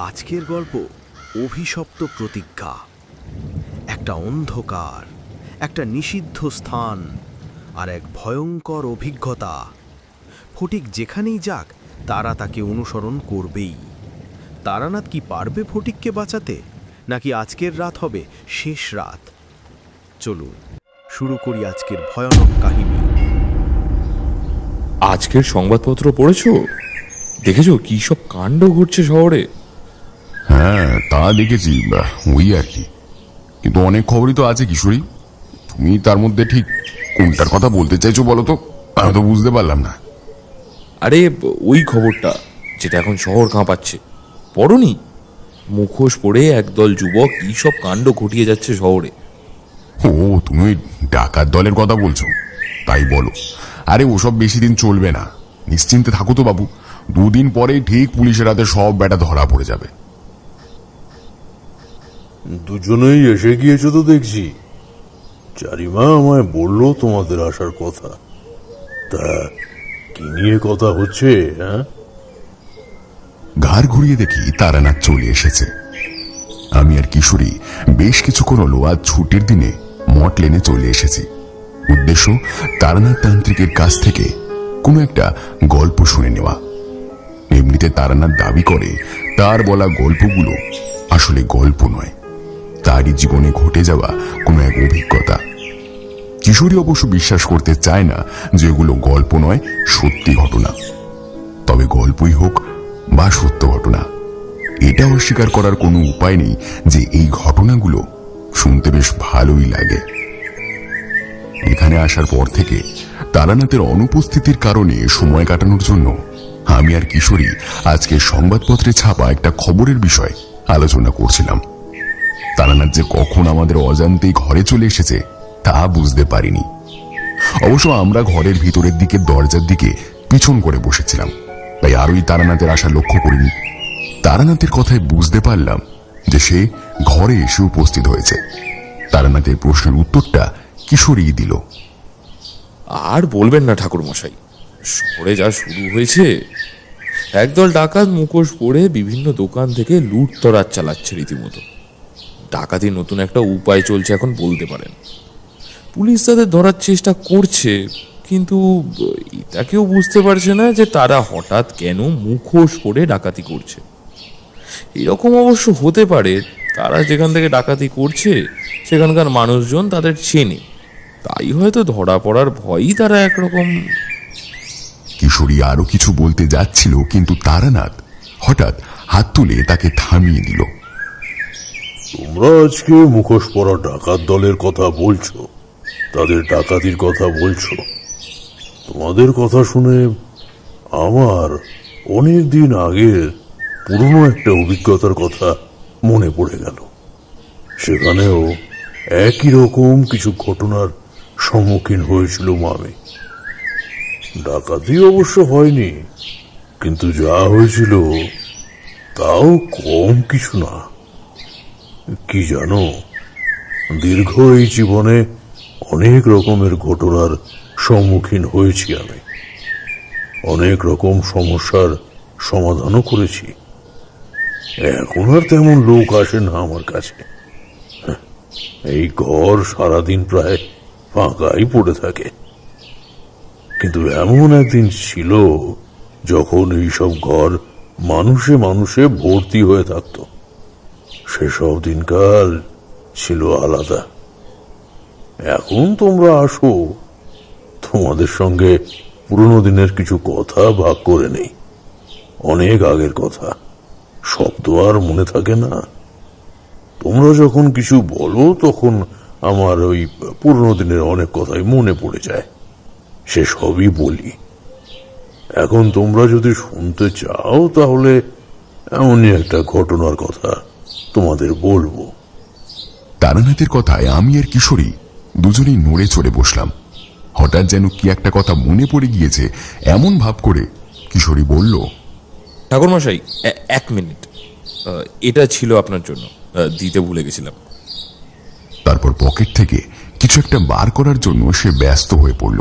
আজকের গল্প অভিশপ্ত প্রতিজ্ঞা। একটা অন্ধকার, একটা নিষিদ্ধ স্থান আর এক ভয়ঙ্কর অভিজ্ঞতা। ফটিক যেখানেই যাক তারা তাকে অনুসরণ করবেই। তারানাথ কি পারবে ফটিককে বাঁচাতে, নাকি আজকের রাত হবে শেষ রাত? চলুন শুরু করি আজকের ভয়ানক কাহিনী। আজকের সংবাদপত্র পড়েছো? দেখেছো কি সব কাণ্ড ঘটছে শহরে? হ্যাঁ, তা দেখেছি, ওই আর কি। কিন্তু অনেক খবরই তো আছে কিশোরী। তুমি তার মধ্যে ঠিক কোনটার কথা বলতে চাইছো বলো তো? আমি তো বুঝতে পারলাম না। আরে ওই খবরটা যেটা এখন শহর কাঁপাচ্ছে, পড়নি? মুখোশ পরে একদল যুবক কি সব কাণ্ড ঘটিয়ে যাচ্ছে শহরে। ও, তুমি ওই ডাকাত দলের কথা বলছো? তাই বলো। আরে ওসব বেশি দিন চলবে না, নিশ্চিন্তে থাকো তো বাবু। দুদিন পরেই ঠিক পুলিশের হাতে সব ব্যাটা ধরা পড়ে যাবে। দুজনেই এসে গিয়েছো তো দেখছি। চারিমা আমায় বললো তোমাদের আসার কথা। তা কি নিয়ে কথা হচ্ছে? হ্যাঁ, ঘাড় ঘুরিয়ে দেখি তারানাথ চলে এসেছে। আমি আর কিশোরী বেশ কিছুক্ষণ হলো আজ ছুটির দিনে মঠ লেনে চলে এসেছি। উদ্দেশ্য তারানাথ তান্ত্রিকের কাছ থেকে কোনো একটা গল্প শুনে নেওয়া। এমনিতে তারানাথ দাবি করে তার বলা গল্পগুলো আসলে গল্প নয়, তারই জীবনে ঘটে যাওয়া কোনো এক অভিজ্ঞতা। কিশোরী অবশ্য বিশ্বাস করতে চায় না যে এগুলো গল্প নয়, সত্যি ঘটনা। তবে গল্পই হোক বা সত্য ঘটনা, এটা অস্বীকার করার কোনো উপায় নেই যে এই ঘটনাগুলো শুনতে বেশ ভালোই লাগে। এখানে আসার পর থেকে তারানাথের অনুপস্থিতির কারণে সময় কাটানোর জন্য আমি আর কিশোরী আজকে সংবাদপত্রে ছাপা একটা খবরের বিষয় আলোচনা করছিলাম। তারানাথ যে কখন আমাদের অজান্তেই ঘরে চলে এসেছে তা বুঝতে পারিনি। অবশ্য আমরা ঘরের ভিতরের দিকে দরজার দিকে পিছন করে বসেছিলাম, তাই আরোই তারানাথের আশা লক্ষ্য করিনি। তারানাথের কথায় বুঝতে পারলাম যে সে ঘরে এসে উপস্থিত হয়েছে। তারানাথের প্রশ্নের উত্তরটা কিশোরী দিল। আর বলবেন না ঠাকুর মশাই, শহরে যা শুরু হয়েছে, একদল ডাকাত মুখোশ পরে বিভিন্ন দোকান থেকে লুটতরাজ চালাচ্ছে রীতিমতো। ডাকাতির নতুন একটা উপায় চলছে এখন বলতে পারেন। পুলিশ তাদের ধরার চেষ্টা করছে, কিন্তু এটা কেউ বুঝতে পারছে না যে তারা হঠাৎ কেন মুখোশ পরে ডাকাতি করছে। এরকম অবশ্য হতে পারে তারা যেখান থেকে ডাকাতি করছে সেখানকার মানুষজন তাদের চেনে, তাই হয়তো ধরা পড়ার ভয়ই তারা একরকম। কিশোরী আরো কিছু বলতে যাচ্ছিল, কিন্তু তারানাথ হঠাৎ হাত তুলে তাকে থামিয়ে দিল। তোমরা আজকে মুখোশ পরা ডাকাত দলের কথা বলছো, তাদের ডাকাতির কথা বলছো। তোমাদের কথা শুনে আমার অনেক দিন আগের পুরনো একটা অভিজ্ঞতার কথা মনে পড়ে গেল। সেখানেও একই রকম কিছু ঘটনার সম্মুখীন হয়েছিল আমি। ডাকাতি অবশ্য হয়নি, কিন্তু যা হয়েছিল তাও কম কিছু না। কি জানো, দীর্ঘ এই জীবনে অনেক রকমের ঘটনার সম্মুখীন হয়েছি আমি। অনেক রকম সমস্যার সমাধানও করেছি। এখন আর তেমন লোক আসে না আমার কাছে। এই ঘর সারাদিন প্রায় ফাঁকাই পড়ে থাকে। কিন্তু এমন একদিন ছিল যখন এইসব ঘর মানুষে মানুষে ভর্তি হয়ে থাকতো। সেসব দিনকাল ছিল আলাদা। এখন তোমরা আসো, তোমাদের সঙ্গে পুরনো দিনের কিছু কথা ভাগ করে নেই। অনেক আগের কথা, সব তো আর মনে থাকে না। তোমরা যখন কিছু বলো তখন আমার ওই পুরনো দিনের অনেক কথাই মনে পড়ে যায়, সে সবই বলি। এখন তোমরা যদি শুনতে চাও তাহলে এমনই একটা ঘটনার কথা তোমাদের বলবো। তারানাথের কথায় আমি আর কিশোরী দুজনেই নড়ে চড়ে বসলাম। হঠাৎ যেন কি একটা কথা মনে পড়ে গিয়েছে এমন ভাব করে কিশোরী বলল, ঠাকুর মশাই, এক মিনিট, এটা ছিল আপনার জন্য, দিতে ভুলে গেছিলাম। তারপর পকেট থেকে কিছু একটা বার করার জন্য সে ব্যস্ত হয়ে পড়ল।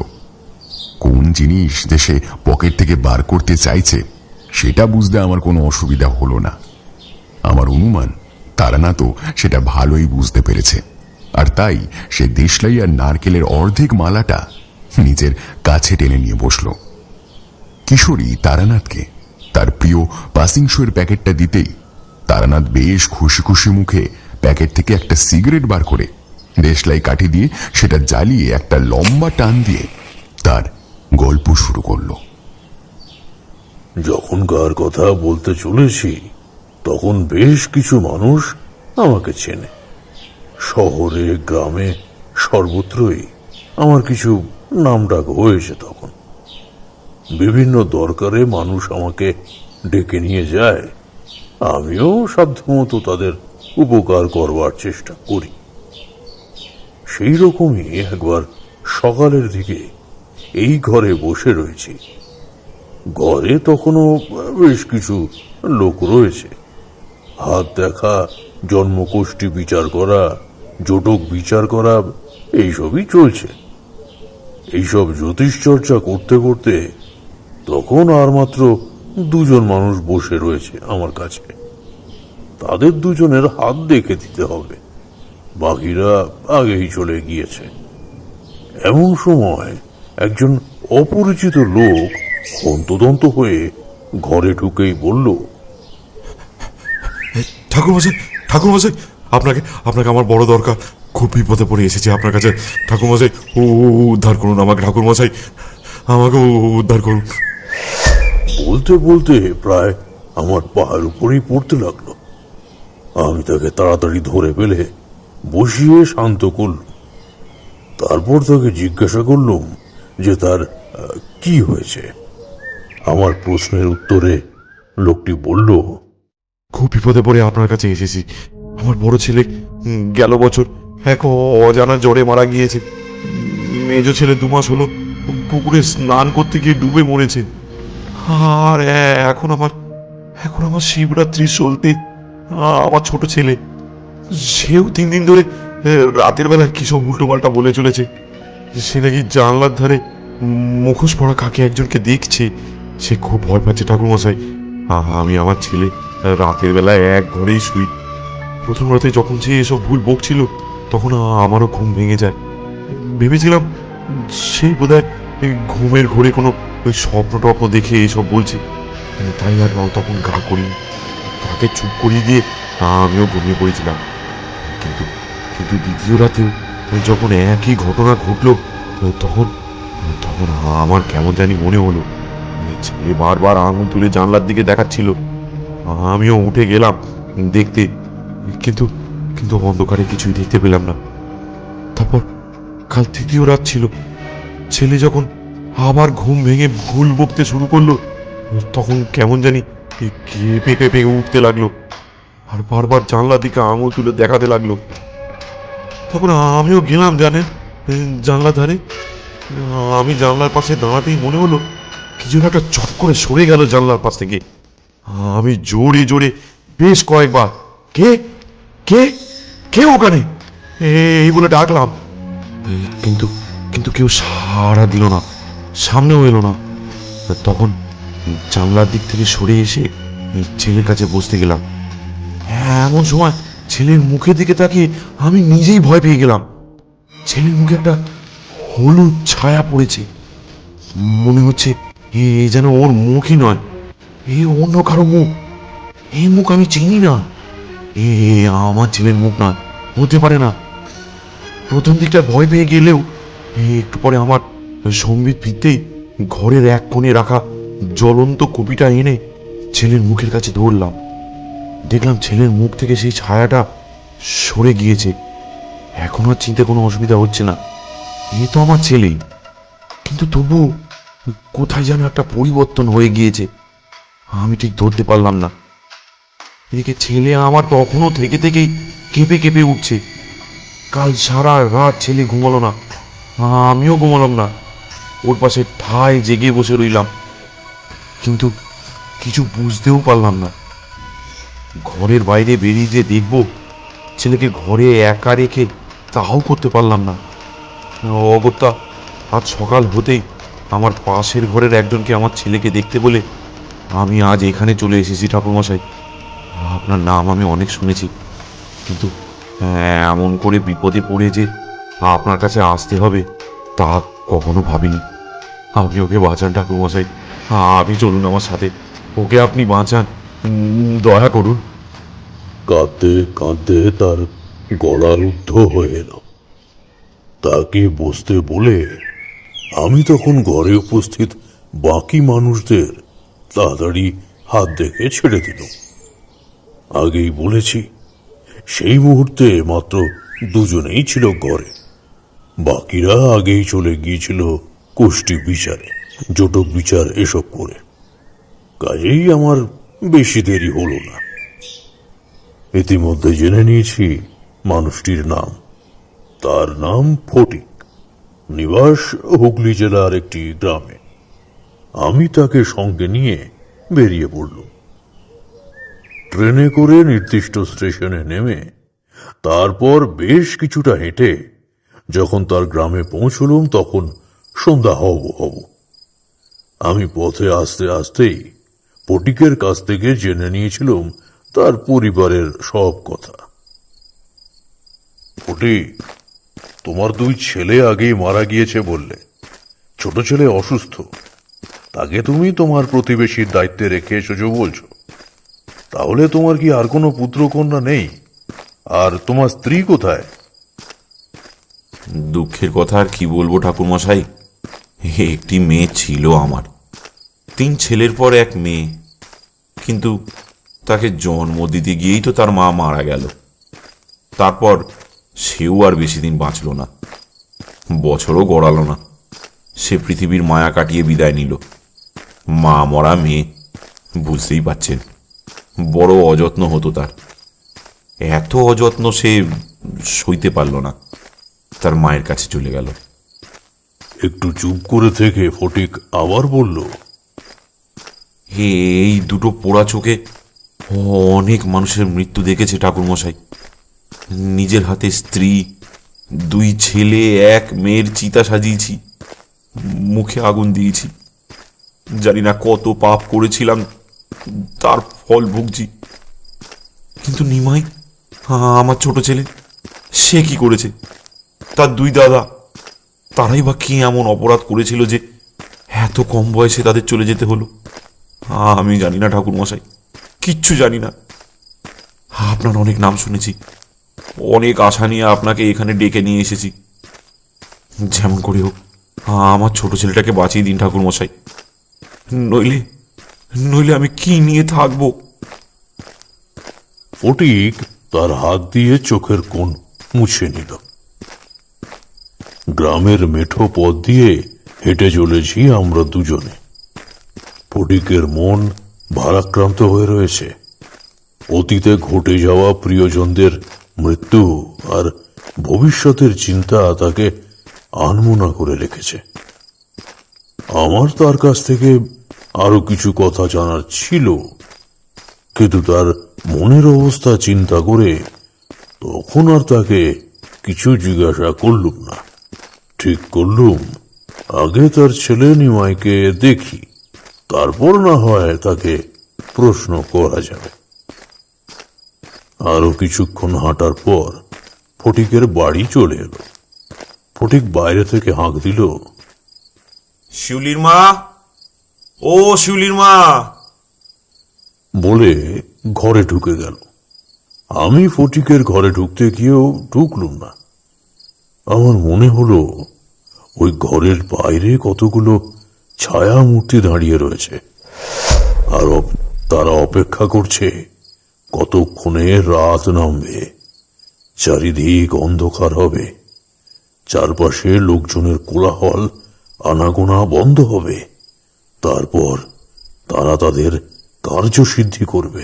কোন জিনিস যে সে পকেট থেকে বার করতে চাইছে সেটা বুঝতে আমার কোনো অসুবিধা হলো না। আমার অনুমান তারানাথও সেটা ভালোই বুঝতে পেরেছে, আর তাই সে দেশলাই আর নারকেলের অর্ধেক মালাটা নিজের কাছে টেনে নিয়ে বসল। কিশোরী তারানাথকে তার প্রিয় পাসিং শোয়ের প্যাকেটটা দিতেই তারানাথ বেশ খুশি খুশি মুখে প্যাকেট থেকে একটা সিগারেট বার করে দেশলাই কাঠি দিয়ে সেটা জ্বালিয়ে একটা লম্বা টান দিয়ে তার গল্প শুরু করলো। যখনকার কথা বলতে চলেছি তখন বেশ কিছু মানুষ আমাকে চেনে। শহরে গ্রামে সর্বত্রই আমার কিছু নামডাক হয়েছে। তখন বিভিন্ন দরকারে মানুষ আমাকে ডেকে নিয়ে যায়, আমিও সাধ্যমতো তাদের উপকার করবার চেষ্টা করি। সেই রকমই একবার সকালের দিকে এই ঘরে বসে রয়েছি। ঘরে তখনও বেশ কিছু লোক রয়েছে। হাত দেখা, জন্মকোষ্ঠী বিচার করা, জটক বিচার করা, এইসবই চলছে। এইসব জ্যোতিষ চর্চা করতে করতে তখন আর মাত্র দুজন মানুষ বসে রয়েছে আমার কাছে। তাদের দুজনের হাত দেখে দিতে হবে, বাকিরা আগেই চলে গিয়েছে। এমন সময় একজন অপরিচিত লোক হন্তদন্ত হয়ে ঘরে ঢুকেই বলল, ঠাকুরমশাই, ঠাকুরমশাই, আপনাকে আপনাকে আমার বড় দরকার। খুব বিপদে পড়ে এসেছি আপনার কাছে। ঠাকুরমশাই, উদ্ধার করুন আমাকে। ঠাকুরমশাই, আমাকে উদ্ধার করুন। বলতে বলতে প্রায় আমার পায়ের উপরেই পড়তে লাগলো। আমি তাকে তাড়াতাড়ি ধরে ফেলে বসিয়ে শান্ত করলুম। তারপর তাকে জিজ্ঞাসা করলুম যে তার কি হয়েছে। আমার প্রশ্নের উত্তরে লোকটি বলল, খুব বিপদে পড়ে আপনার কাছে এসেছি। আমার বড় ছেলে গেল বছর এক অজানা জ্বরে মারা গিয়েছে। মেজ ছেলে 2 মাস হলো পুকুরে স্নান করতে গিয়ে ডুবে মরেছে। আর এখন আমার শিবরাত্রি চলতে আমার ছোট ছেলে, সেও 3 দিন ধরে রাতের বেলা কি সব উল্টোপাল্টা বলে চলেছে। সে নাকি জানলার ধারে মুখোশ পরা কাকে একজনকে দেখছে। সে খুব ভয় পাচ্ছে ঠাকুরমশাই। আমি আমার ছেলে রাতের বেলায় এক ঘরেই শুই। প্রথম রাতে যখন সে এসব ভুল বকছিল তখন আমারও ঘুম ভেঙে যায়। ভেবেছিলাম সেই বোধহয় ঘুমের ঘোরে কোনো ওই স্বপ্ন টপ্ন দেখে এসব বলছে, তাই আর তখন গা করিনি। তাকে চুপ করিয়ে দিয়ে আমিও ঘুমিয়ে পড়েছিলাম। কিন্তু কিন্তু দ্বিতীয় রাতেও যখন একই ঘটনা ঘটলো তখন তখন আমার কেমন জানি মনে হলো ছেলে বারবার আঙুল তুলে জানলার দিকে দেখাচ্ছিল। আমিও উঠে গেলাম দেখতে, কিন্তু কিন্তু অন্ধকারে কিছুই দেখতে পেলাম না। তারপর কাল তৃতীয় রাত ছিল। ছেলে যখন আবার ঘুম ভেঙে ভুল বকতে শুরু করলো তখন কেমন জানি কেঁপে কেঁপে উঠতে লাগলো আর বারবার জানলার দিকে আঙুল তুলে দেখাতে লাগলো। তখন আমিও গেলাম জানেন জানলার ধারে। আমি জানলার পাশে দাঁড়াতেই মনে হলো কিছু একটা চট করে সরে গেল জানলার পাশ থেকে। আমি জোরে জোরে বেশ কয়েকবার কে কে কে ওখানে এই বলে ডাকলাম, কিন্তু কিন্তু কেউ সাড়া দিল না, সামনেও এলো না। তখন জানলার দিক থেকে সরে এসে ছেলের কাছে বসতে গেলাম। এমন সময় ছেলের মুখের দিকে তাকিয়ে আমি নিজেই ভয় পেয়ে গেলাম। ছেলের মুখে একটা হলুদ ছায়া পড়েছে। মনে হচ্ছে এ যেন ওর মুখই নয়, এ অন্য কারো মুখ। এই মুখ আমি চিনি না, এ আমার ছেলের মুখ নয়, হতে পারে না। প্রথম দিকটা ভয় পেয়ে গেলেও একটু পরে আমার সম্বিত ফিরতেই ঘরের এক কোণে রাখা জ্বলন্ত কপিটা এনে ছেলের মুখের কাছে ধরলাম। দেখলাম ছেলের মুখ থেকে সেই ছায়াটা সরে গিয়েছে। এখন আর চিনতে কোনো অসুবিধা হচ্ছে না, এ তো আমার ছেলেই। কিন্তু তবু কোথায় যেন একটা পরিবর্তন হয়ে গিয়েছে, আমি ঠিক ধরতে পারলাম না। এদিকে ছেলে আমার তখনও থেকে থেকেই কেঁপে কেঁপে উঠছে। কাল সারা রাত ছেলে ঘুমালো না, আমিও ঘুমালাম না। ওর পাশে ঠায় জেগে বসে রইলাম, কিন্তু কিছু বুঝতেও পারলাম না। ঘরের বাইরে বেরিয়ে যে দেখব ছেলেকে ঘরে একা রেখে, তাও করতে পারলাম না। অগত্যা আজ সকাল হতেই আমার পাশের ঘরের একজনকে আমার ছেলেকে দেখতে বলে আমি আজ এখানে চলে এসেছি ঠাকুরমশাই। আপনার নাম আমি অনেক শুনেছি, কিন্তু এমন করে বিপদে পড়ে যে আপনার কাছে আসতে হবে তা কখনো ভাবিনি। আপনি ওকে বাঁচান ঠাকুরমশাই, আপনি চলুন আমার সাথে, ওকে আপনি বাঁচান, দয়া করুন। কাঁদতে কাঁদতে তার গলা রুদ্ধ হয়ে এলো। তাকে বসতে বলে আমি তখন ঘরে উপস্থিত বাকি মানুষদের তাড়াতাড়ি হাত দেখে ছেড়ে দিল। আগেই বলেছি, সেই মুহূর্তে মাত্র দুজনেই ছিল ঘরে, বাকিরা আগেই চলে গিয়েছিল কোষ্ঠী বিচারে, জটক বিচার এসব করে। কাজেই আমার বেশি দেরি হলো না। ইতিমধ্যে জেনে নিয়েছি মানুষটির নাম। তার নাম ফটিক, নিবাস হুগলি জেলার একটি গ্রামে। আমি তাকে সঙ্গে নিয়ে বেরিয়ে পড়লুম। ট্রেনে করে নির্দিষ্ট স্টেশনে নেমে তারপর বেশ কিছুটা হেঁটে যখন তার গ্রামে পৌঁছলুম তখন সন্ধ্যা হব হব। আমি পথে আসতে আসতেই ফটিকের কাছ থেকে জেনে নিয়েছিলাম তার পরিবারের সব কথা। ফটিক, তোমার দুই ছেলে আগেই মারা গিয়েছে বললে। ছোট ছেলে অসুস্থ, তাকে তুমি তোমার প্রতিবেশীর দায়িত্বে রেখে এসেছো বলছো। তাহলে তোমার কি আর কোনো পুত্র কন্যা নেই? আর তোমার স্ত্রী কোথায়? দুঃখের কথা আর কি বলবো ঠাকুরমশাই, একটি মেয়ে ছিল আমার, 3 ছেলের পর এক মেয়ে, কিন্তু তাকে জন্ম দিতে গিয়েই তো তার মা মারা গেল। তারপর সেও আর বেশি দিন বাঁচল না, বছরও গড়ালো না, সে পৃথিবীর মায়া কাটিয়ে বিদায় নিল। মা মরা মেয়ে, বুঝতেই পাচ্ছেন, বড় অযত্ন হতো তার। এত অযত্ন সে সইতে পারল না, তার মায়ের কাছে চলে গেল। একটু চুপ করে থেকে ফটিক আবার বলল, এই দুটো পোড়া চোখে অনেক মানুষের মৃত্যু দেখেছে ঠাকুরমশাই। নিজের হাতে স্ত্রী, 2 ছেলে, 1 মেয়ের চিতা সাজিয়েছি, মুখে আগুন দিয়েছি। জানি না কত পাপ করেছিলাম, তার ফল ভুগছি। কিন্তু নিমাই, আমার ছোট ছেলে, সে কি করেছে? তার 2 দাদা, তারাই বা কি এমন অপরাধ করেছিল যে এত কম বয়সে তাদের চলে যেতে হলো? আমি জানি না ঠাকুরমশাই, কিচ্ছু জানি না। আপনার অনেক নাম শুনেছি, অনেক আশা নিয়ে আপনাকে এখানে ডেকে নিয়ে এসেছি। যেমন করে হোক আমার ছোট ছেলেটাকে বাঁচিয়ে দিন ঠাকুরমশাই, নইলে নইলে আমি কি নিয়ে থাকবো? ফটিক তার হাত দিয়ে চোখের কোণ মুছে নিল। গ্রামের মেঠো পথ দিয়ে হেঁটে চলেছি আমরা দুজনে। ফটিকের মন ভারাক্রান্ত হয়ে রয়েছে। অতীতে ঘটে যাওয়া প্রিয়জনদের মৃত্যু আর ভবিষ্যতের চিন্তা তাকে আনমনা করে রেখেছে। আমার তার কাছ থেকে আরো কিছু কথা জানার ছিল, কিন্তু তার মনের অবস্থা চিন্তা করে তখন আর তাকে কিছু জিজ্ঞাসা করলুম না। ঠিক করলুম আগে তার ছেলে নিমাইকে দেখি, তারপর না হয় তাকে প্রশ্ন করা যাবে। আরো কিছুক্ষণ হাঁটার পর ফটিকের বাড়ি চলে এলো। ফটিক বাইরে থেকে হাঁক দিল, শিউলির মা, ও শিউলির মা, বলে ঘরে ঢুকে গেল। আমি ফটিকের ঘরে ঢুকতে গিয়েও ঢুকলুম না। আমার মনে হলো ওই ঘরের বাইরে কতগুলো ছায়া মূর্তি দাঁড়িয়ে রয়েছে, আর তারা অপেক্ষা করছে কতক্ষণে রাত নামবে, চারিদিক অন্ধকার হবে, চারপাশে লোকজনের কোলাহল আনাগোনা বন্ধ হবে, তারপর তারা তাদের কার্যসিদ্ধি করবে।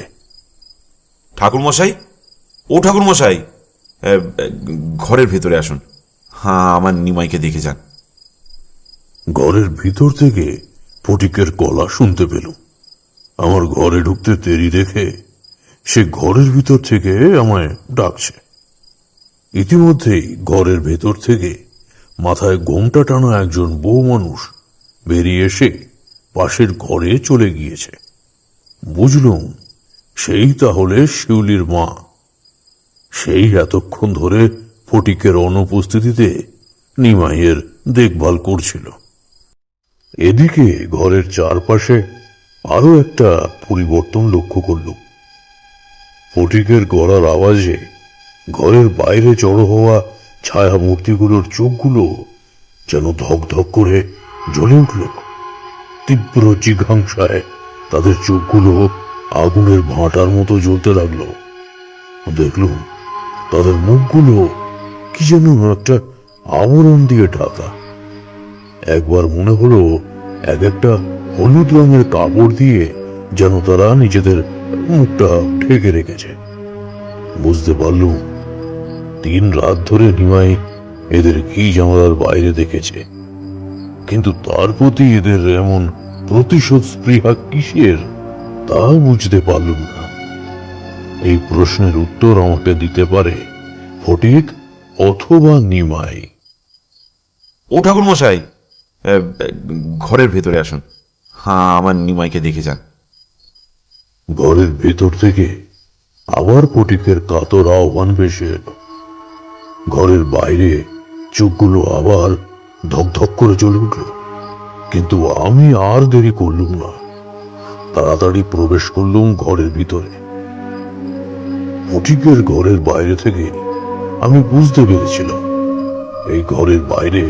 ঠাকুরমশাই, ও ঠাকুরমশাই, ঘরের ভেতরে আসুন, আমার নিমাইকে দেখে যান। ঘরের ভিতর থেকে ফটিকের গলা শুনতে পেলুম। আমার ঘরে ঢুকতে দেরি দেখে সে ঘরের ভিতর থেকে আমায় ডাকছে। ইতিমধ্যেই ঘরের ভেতর থেকে মাথায় ঘোমটা টানা একজন বউ মানুষ বেরিয়ে এসে পাশের ঘরে চলে গিয়েছে। বুঝলুম সেই তাহলে শিউলির মা। সেই এতক্ষণ ধরে ফটিকের অনুপস্থিতিতে নিমাইয়ের দেখভাল করছিল। এদিকে ঘরের চারপাশে আরো একটা পরিবর্তন লক্ষ্য করল। ফটিকের গলার আওয়াজে ঘরের বাইরে জড়ো হওয়া ছায়া মূর্তিগুলোর চোখগুলো যেন ধক ধক করে জ্বলে উঠল। তীব্র জিঘাংসায় তাদের চোখগুলো আগুনের ভাঁটার মতো জ্বলতে লাগলো। দেখলুম তাদের মুখগুলো কি যেন একটা আবরণ দিয়ে ঢাকা। একবার মনে হলো এক একটা হলুদ রঙের কাপড় দিয়ে যেন তারা নিজেদের মুখটা ঢেকে রেখেছে। বুঝতে পারলুম 3 রাত ধরে নিমাই এদের কি জানালার বাইরে দেখেছে, কিন্তু তার প্রতি এদের এমন প্রতিশোধ স্পৃহা কিসের তা বুঝতে পারলুম না। এই প্রশ্নের উত্তর আমাকে দিতে পারে ফটিক অথবা নিমাই। ও ঠাকুর মশাই, ঘরের ভেতরে আসুন। হ্যাঁ, আমার নিমাইকে দেখে যান। ঘরের ভেতর থেকে আবার ফটিকের কাতর আহ্বান ভেসে এলো। ঘরের বাইরে চোখগুলো আবার ধকধক করে জ্বলে উঠল, কিন্তু আমি আর দেরি করলুম না। তাড়াতাড়ি প্রবেশ করলুম ঘরের ভিতরে। ফটিকের ঘরের বাইরে থেকে আমি বুঝতে পেরেছিলাম এই ঘরের বাইরে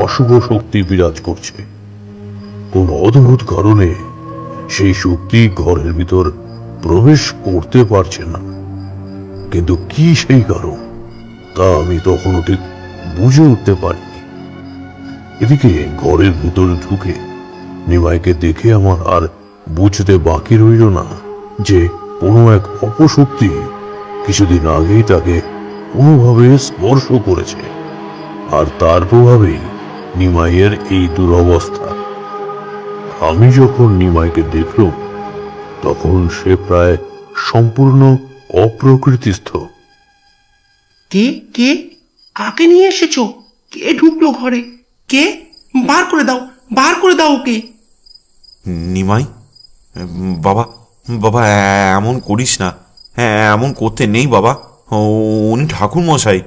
অশুভ শক্তি বিরাজ করছে। কোন অদ্ভুত কারণে সেই শক্তি ঘরের ভিতর প্রবেশ করতে পারছে না, কিন্তু কি সেই কারণ তা আমি তখনও ঠিক বুঝে উঠতে পারিনি। এদিকে ঘরের ভিতরে ঢুকে নিমাইকে দেখে আমার আর বুঝতে বাকি রইল না যে কোনো এক অপশক্তি কিছুদিন আগেই তাকে কোনোভাবে স্পর্শ করেছে, আর তার প্রভাবেই নিমাইয়ের এই দুরবস্থা। আমি যখন নিমাইকে দেখলাম তখন সে প্রায় সম্পূর্ণ অপ্রকৃতিস্থ। কে কে কাকে নিয়ে এসেছো? কে ঢুকলো ঘরে? কে? বার করে দাও, বার করে দাও ওকে। নিমাই, বাবা, বাবা এমন করিস না। হ্যাঁ, এমন করতে নেই বাবা। উনি ঠাকুর মশাই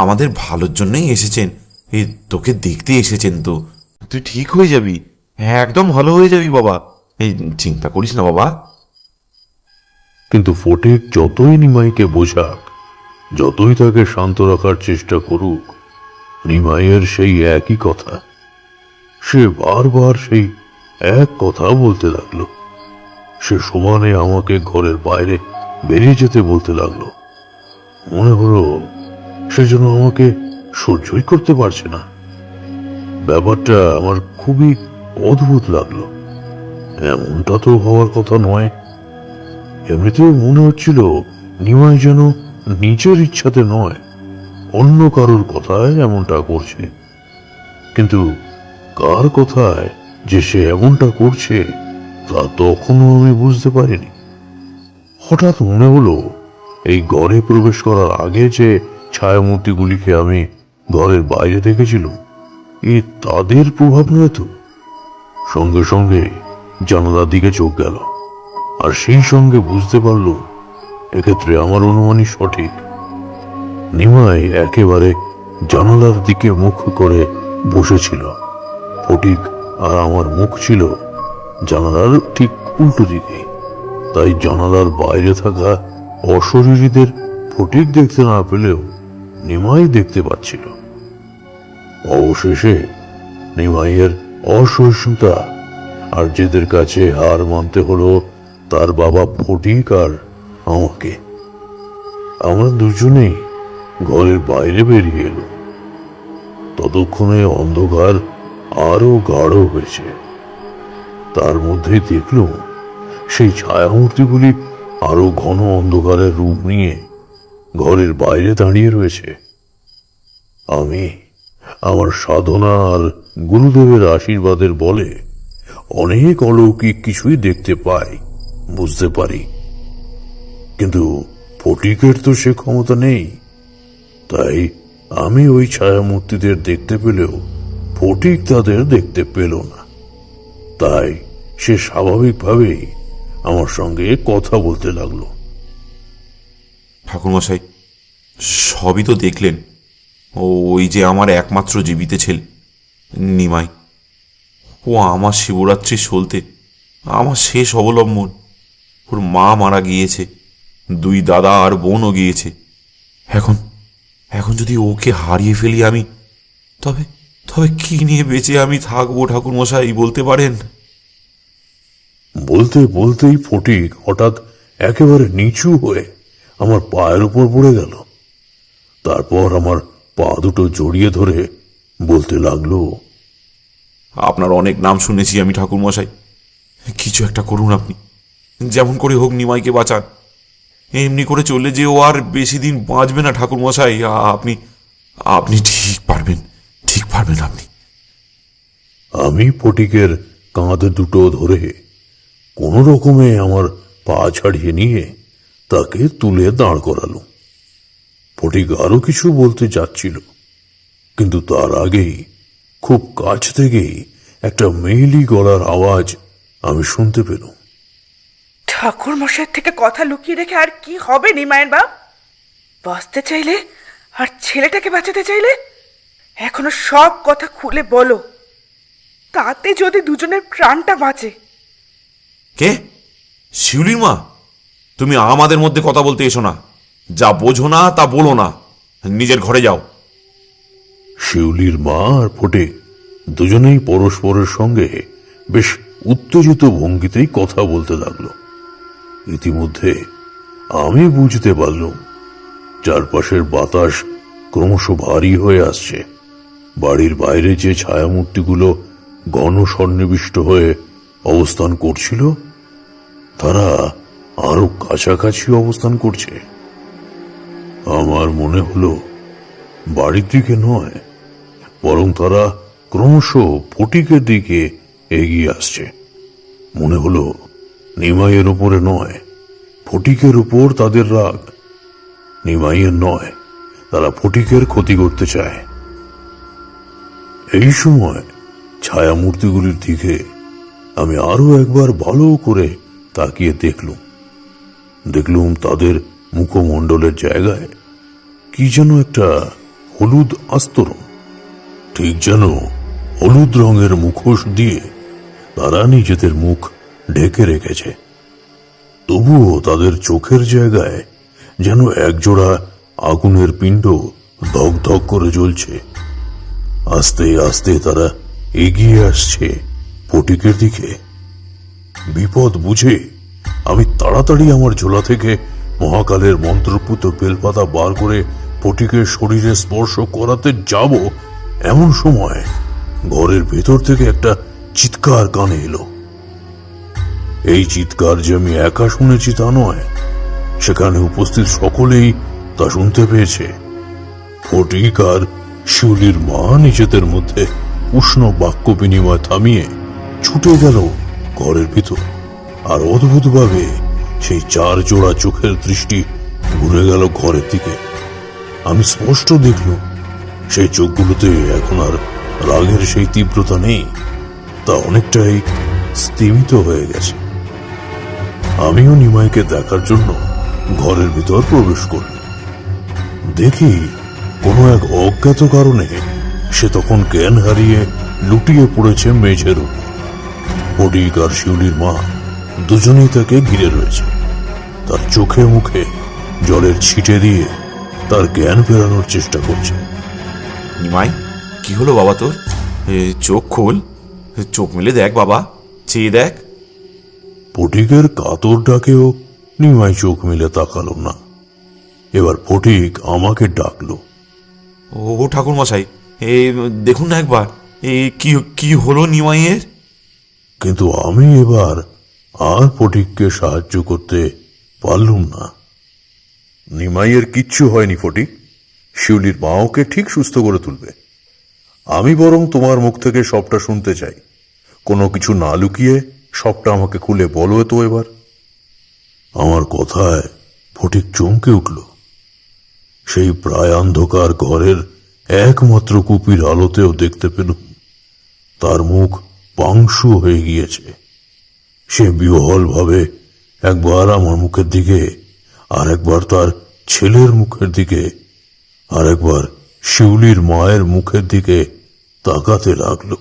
আমাদের ভালোর জন্যই এসেছেন। এই তোকে দেখতে এসেছেন তো। তুই ঠিক হয়ে যাবি, একদম ভালো হয়ে যাবি বাবা। এই চিন্তা করিস না বাবা। কিন্তু ফটিক যতই নিমাইকে বোঝাক, যতই তাকে শান্ত রাখার চেষ্টা করুক, নিমাইয়ের সেই একই কথা। সে বারবার সেই এক কথা বলতে লাগলো। সে সমানে আমাকে ঘরের বাইরে বেরিয়ে যেতে বলতে লাগলো। মনে হলো সে যেন আমাকে সহ্যই করতে পারছে না। ব্যাপারটা আমার খুবই অদ্ভুত লাগলো। এমনটা তো হওয়ার কথা নয়। এমনিতেও মনে হচ্ছিল নিমাই যেন নিজের ইচ্ছাতে নয়, অন্য কারোর কথায় এমনটা করছে। কিন্তু কার কথায় যে সে এমনটা করছে তা তখনও আমি বুঝতে পারিনি। হঠাৎ মনে হলো এই ঘরে প্রবেশ করার আগে যে ছায়ামূর্তিগুলিকে আমি ঘরের বাইরে দেখেছিলাম, এ তাদের প্রভাব নয় তো? সঙ্গে সঙ্গে জানালার দিকে চোখ গেল, আর সেই সঙ্গে বুঝতে পারল এক্ষেত্রে আমার অনুমানই সঠিক। নিমাই একেবারে জানালার দিকে মুখ করে বসেছিল। ফটিক আর আমার মুখ ছিল জানালার ঠিক উল্টো দিকে, তাই জানালার বাইরে থাকা অশরীরীদের ফটিক দেখতে না পেলেও নিমাই দেখতে পাচ্ছিল। অবশেষে নিমাইয়ের অসহিষ্ণুতা আর জেদের কাছে হার মানতে হলো তার বাবা ফটিক আর আমাকে। আমরা দুজনেই ঘরের বাইরে বেরিয়ে এলো। ততক্ষণে অন্ধকার আরো গাঢ় হয়েছে। তার মধ্যেই দেখলুম সেই ছায়ামূর্তিগুলি আরো ঘন অন্ধকারের রূপ নিয়ে ঘরের বাইরে দাঁড়িয়ে রয়েছে। আমি আমার সাধনা আর গুরুদেবের আশীর্বাদের বলে অনেক অলৌকিক কিছুই দেখতে পাই, বুঝতে পারি, কিন্তু ফটিকের তো সে ক্ষমতা নেই। তাই আমি ওই ছায়ামূর্তিদের দেখতে পেলেও ফটিক তাদের দেখতে পেল না। তাই সে স্বাভাবিকভাবেই আমার সঙ্গে কথা বলতে লাগলো। ঠাকুরমশাই, সবই তো দেখলেন। ওই যে আমার একমাত্র জীবিত ছেলে নিমাই, ও আমার শিবরাত্রি সলতে আমার শেষ অবলম্বন। ওর মা মারা গিয়েছে, 2 দাদা আর বোনও গিয়েছে। এখন এখন যদি ওকে হারিয়ে ফেলি আমি, তবে তবে কি নিয়ে বেঁচে আমি থাকবো ঠাকুরমশাই, বলতে পারেন? বলতে বলতেই ফটিক হঠাৎ একেবারে নিচু হয়ে আমার পায়ের উপর পড়ে গেল। তারপর আমার পা দুটো জড়িয়ে ধরে বলতে লাগলো, আপনার অনেক নাম শুনেছি আমি ঠাকুরমশাই, কিছু একটা করুন আপনি। যেমন করে হোক নিমাইকে বাঁচান। এমনি করে চললে যে ও আর বেশি দিন বাঁচবে না ঠাকুরমশাই। আপনি আপনি ঠিক পারবেন, ঠিক পারবেন আপনি। আমি ফটিকের কাঁধ দুটো ধরে কোন রকমে আমার পা ছাড়িয়ে নিয়ে তাকে তুলে দাঁড় করালো। ফটিক আরো কিছু বলতে যাচ্ছিল, কিন্তু তার আগেই খুব কাছ থেকেই একটা মেয়েলি গলার আওয়াজ আমি শুনতে পেলাম। ঠাকুর মশাইয়ের থেকে কথা লুকিয়ে রেখে আর কি হবে নিমায়ের বাপ? বাঁচতে চাইলে আর ছেলেটাকে বাঁচাতে চাইলে এখনো সব কথা খুলে বলো, তাতে যদি দুজনের প্রাণটা বাঁচে। কে? শিউলির মা? তুমি আমাদের মধ্যে কথা বলতে এসো না। যা বোঝো না তা বলো না, নিজের ঘরে যাও। শিউলির মা আর ফটিক দুজনেই পরস্পরের সঙ্গে বেশ উত্তেজিত ভঙ্গিতেই কথা বলতে লাগলো। ইতিমধ্যে আমি বুঝতে পারলাম চারপাশের বাতাস ক্রমশ ভারী হয়ে আসছে। বাড়ির বাইরে যে ছায়ামূর্তিগুলো ঘন সন্নিবিষ্ট হয়ে অবস্থান করছিল, তারা আরো কাছাকাছি অবস্থান করছে। আমার মনে হলো বাড়ির দিকে নয়, বরং তারা ক্রমশ ফটিকের দিকে এগিয়ে আসছে। মনে হলো নিমাইয়ের উপরে নয়, ফটিকের উপর তাদের রাগ। নিমাইয়ের নয়, তারা ফটিকের ক্ষতি করতে চায়। এই সময় ছায়ামূর্তিগুলির দিকে আমি আরো একবার ভালো করে তাকিয়ে দেখলুম তাদের মুখমণ্ডলের জায়গায় কি যেন একটা হলুদ আস্তরণ, ঠিক যেন হলুদ রঙের মুখোশ দিয়ে তারা নিজেদের মুখ ঢেকে রেখেছে। তবুও তাদের চোখের জায়গায় যেন একজোড়া আগুনের পিণ্ড ধক ধক করে জ্বলছে। আস্তে আস্তে তারা এগিয়ে আসছে ফটিকের দিকে। বিপদ বুঝে আমি তাড়াতাড়ি আমার ঝোলা থেকে মহাকালের মন্ত্রপুত বেলপাতা বার করে ফটিকের শরীরে স্পর্শ করাতে যাব, এমন সময় ঘরের ভেতর থেকে একটা চিৎকার কানে এলো। এই চিৎকার যে আমি একা শুনেছি তা নয়, সেখানে উপস্থিত সকলেই তা শুনতে পেয়েছে। ফটিক আর শিউলির মা নিজেদের মধ্যে উষ্ণ বাক্য বিনিময় থামিয়ে ছুটে গেল ঘরের ভিতর। আর অদ্ভুতভাবে সেই 4 জোড়া চোখের দৃষ্টি ঘুরে গেল ঘরের দিকে। আমি স্পষ্ট দেখলুম সেই চোখগুলোতে এখন আর রাগের সেই তীব্রতা নেই, তা অনেকটাই স্তিমিত হয়ে গেছে। আমিও নিমাইকে দেখার জন্য ঘরের ভিতর প্রবেশ করলাম। দেখি কোনো এক অজ্ঞাত কারণে সে তখন জ্ঞান হারিয়ে লুটিয়ে পড়েছে মেঝের উপর। ফটিক আর শিউলির মা দুজনেই তাকে ঘিরে রয়েছে। তার চোখে মুখে জলের ছিটে দিয়ে তার জ্ঞান ফেরানোর চেষ্টা করছে। নিমাই, কি হলো বাবা তোর? চোখ খোল, চোখ মেলে দেখ বাবা, চেয়ে দেখ। ফটিকের কাতর ডাকেও নিমাই চোখ মিলে তাকালো না। এবার ফটিক আমাকে ডাকলো। ও ঠাকুর মশাই, দেখুন না একবার, কি কি হলো নিমাইয়ের? কিন্তু আমি এবার আর ফটিককে সাহায্য করতে পারলুম না। নিমাইয়ের কিচ্ছু হয়নি ফটিক, শিউলির মা ওকে ঠিক সুস্থ করে তুলবে। আমি বরং তোমার মুখ থেকে সবটা শুনতে চাই। কোনো কিছু না লুকিয়ে সবটা আমাকে খুলে বলো তো এবার। আমার কথায় ফটিক চমকে উঠল। সেই প্রায় অন্ধকার ঘরের একমাত্র কুপির আলোতেও দেখতে পেলুম তার মুখ পাংশু হয়ে গিয়েছে। সে বিহ্বল ভাবে একবার আমার মুখের দিকে, আর একবার তার ছেলের মুখের দিকে, আর একবার শিউলির মায়ের মুখের দিকে তাকাতে লাগলো।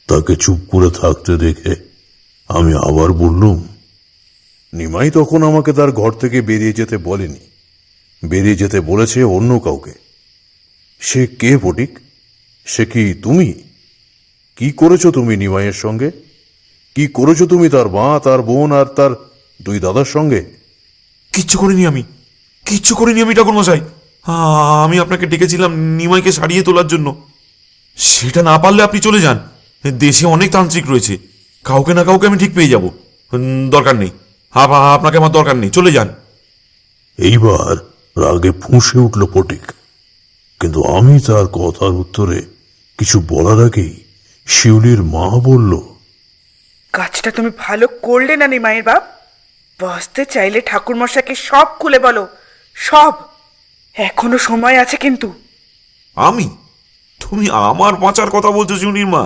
তাকে চুপ করে থাকতে দেখে আমি আবার বললুম, নিমাই তখন আমাকে তার ঘর থেকে বেরিয়ে যেতে বলেনি, বেরিয়ে যেতে বলেছে অন্য কাউকে। সে কে ফটিক? সে কি তুমি? কি করেছো তুমি নিমাইয়ের সঙ্গে? কি করেছো তুমি তার মা, তার বোন আর তার দুই দাদার সঙ্গে? কিচ্ছু করিনি আমি, কিচ্ছু করিনি আমি ঠাকুরমশাই। আমি আপনাকে ডেকেছিলাম নিমাইকে সারিয়ে তোলার জন্য। সেটা না পারলে আপনি চলে যান, দেশে অনেক তান্ত্রিক রয়েছে, কাউকে না কাউকে আমি ঠিক পেয়ে যাব। দরকার নেই, আপনাকে আমার দরকার নেই, চলে যান। এইবার রাগে ফুঁসে উঠল ফটিক, কিন্তু আমি তার কথার উত্তরে কিছু বলার আগেই শিউলির মা বলল, কাজটা তুমি ভালো করলে না নিমাইয়ের বাপ। বসতে চাইলে ঠাকুরমশাইকে সব খুলে বলো, সব। এখনো সময় আছে কিন্তু। আমি? তুমি আমার বাঁচার কথা বলছো শিউলির মা?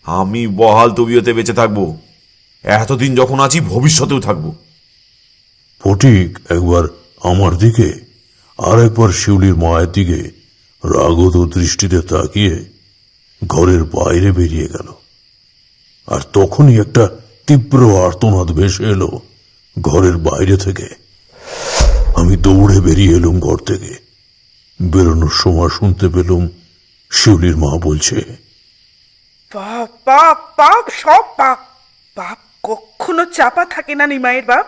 আমি বহাল তবিয়তে বেঁচে থাকবো, এতদিন যখন আছি ভবিষ্যতেও থাকবো। ফটিক একবার আমার দিকে আর একবার শিউলির মায়ের দিকে রাগত দৃষ্টিতে তাকিয়ে ঘরের বাইরে বেরিয়ে গেল। আর তখনই একটা তীব্র আর্তনাদ ভেসে এলো ঘরের বাইরে থেকে। আমি দৌড়ে বেরিয়ে এলুম ঘর থেকে। বেরোনোর সময় শুনতে পেলুম শিউলির মা বলছে, বাপ বাপ বাপ, সব বাপ। বাপ কখনো চাপা থাকে না নিমাইয়ের বাপ।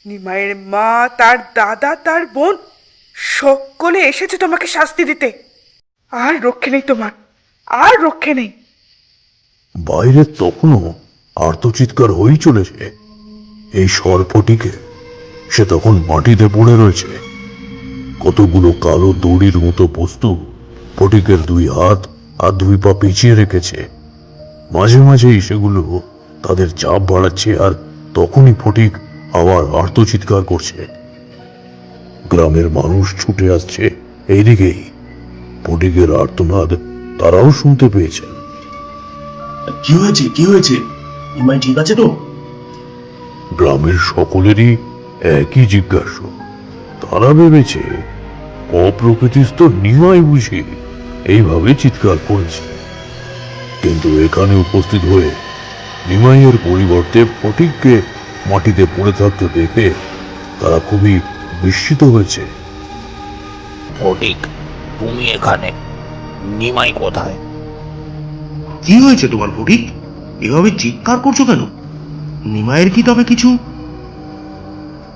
নিমাইয়ের মা, তার দাদা, তার বোন সকলে এসেছে তোমাকে শাস্তি দিতে। আর রক্ষে নেই তোমার, আর রক্ষে নেই। বাইরে তখনও আর্তচিৎকার হয়েই চলেছে। এই সর্পটিকে, সে তখন মাটিতে পড়ে রয়েছে। কতগুলো কালো দড়ির মতো বস্তু ফটিকের দুই হাত আর দুই পা পিছিয়ে রেখেছে। মাঝে মাঝেই সেগুলো তাদের চাপ বাড়াচ্ছে, আর তখনই ফটিক আবার আর্তচিৎকার করছে। গ্রামের মানুষ ছুটে আসছে এইদিকেই। ফটিকের আর্তনাদ তারাও শুনতে পেয়েছেন। কি হয়েছে, কি হয়েছে? নিমাই ঠিক আছে তো? গ্রামের সকলেরই একই জিজ্ঞাসা। তারা ভেবেছে অপ্রকৃতিস্থ নিমাই বুঝি এইভাবে চিৎকার করেছে। কিন্তু এখানে উপস্থিত হয়ে নিমাইয়ের পরিবর্তে ফটিককে মাটিতে পড়ে থাকতে দেখে তারা খুবই বিস্মিত হয়েছে। ফটিক, তুমি এখানে? নিমাই কোথায়? কি হয়েছে তোমার ফটিক? এভাবে চিৎকার করছো কেন? নিমাইয়ের কি তবে কিছু?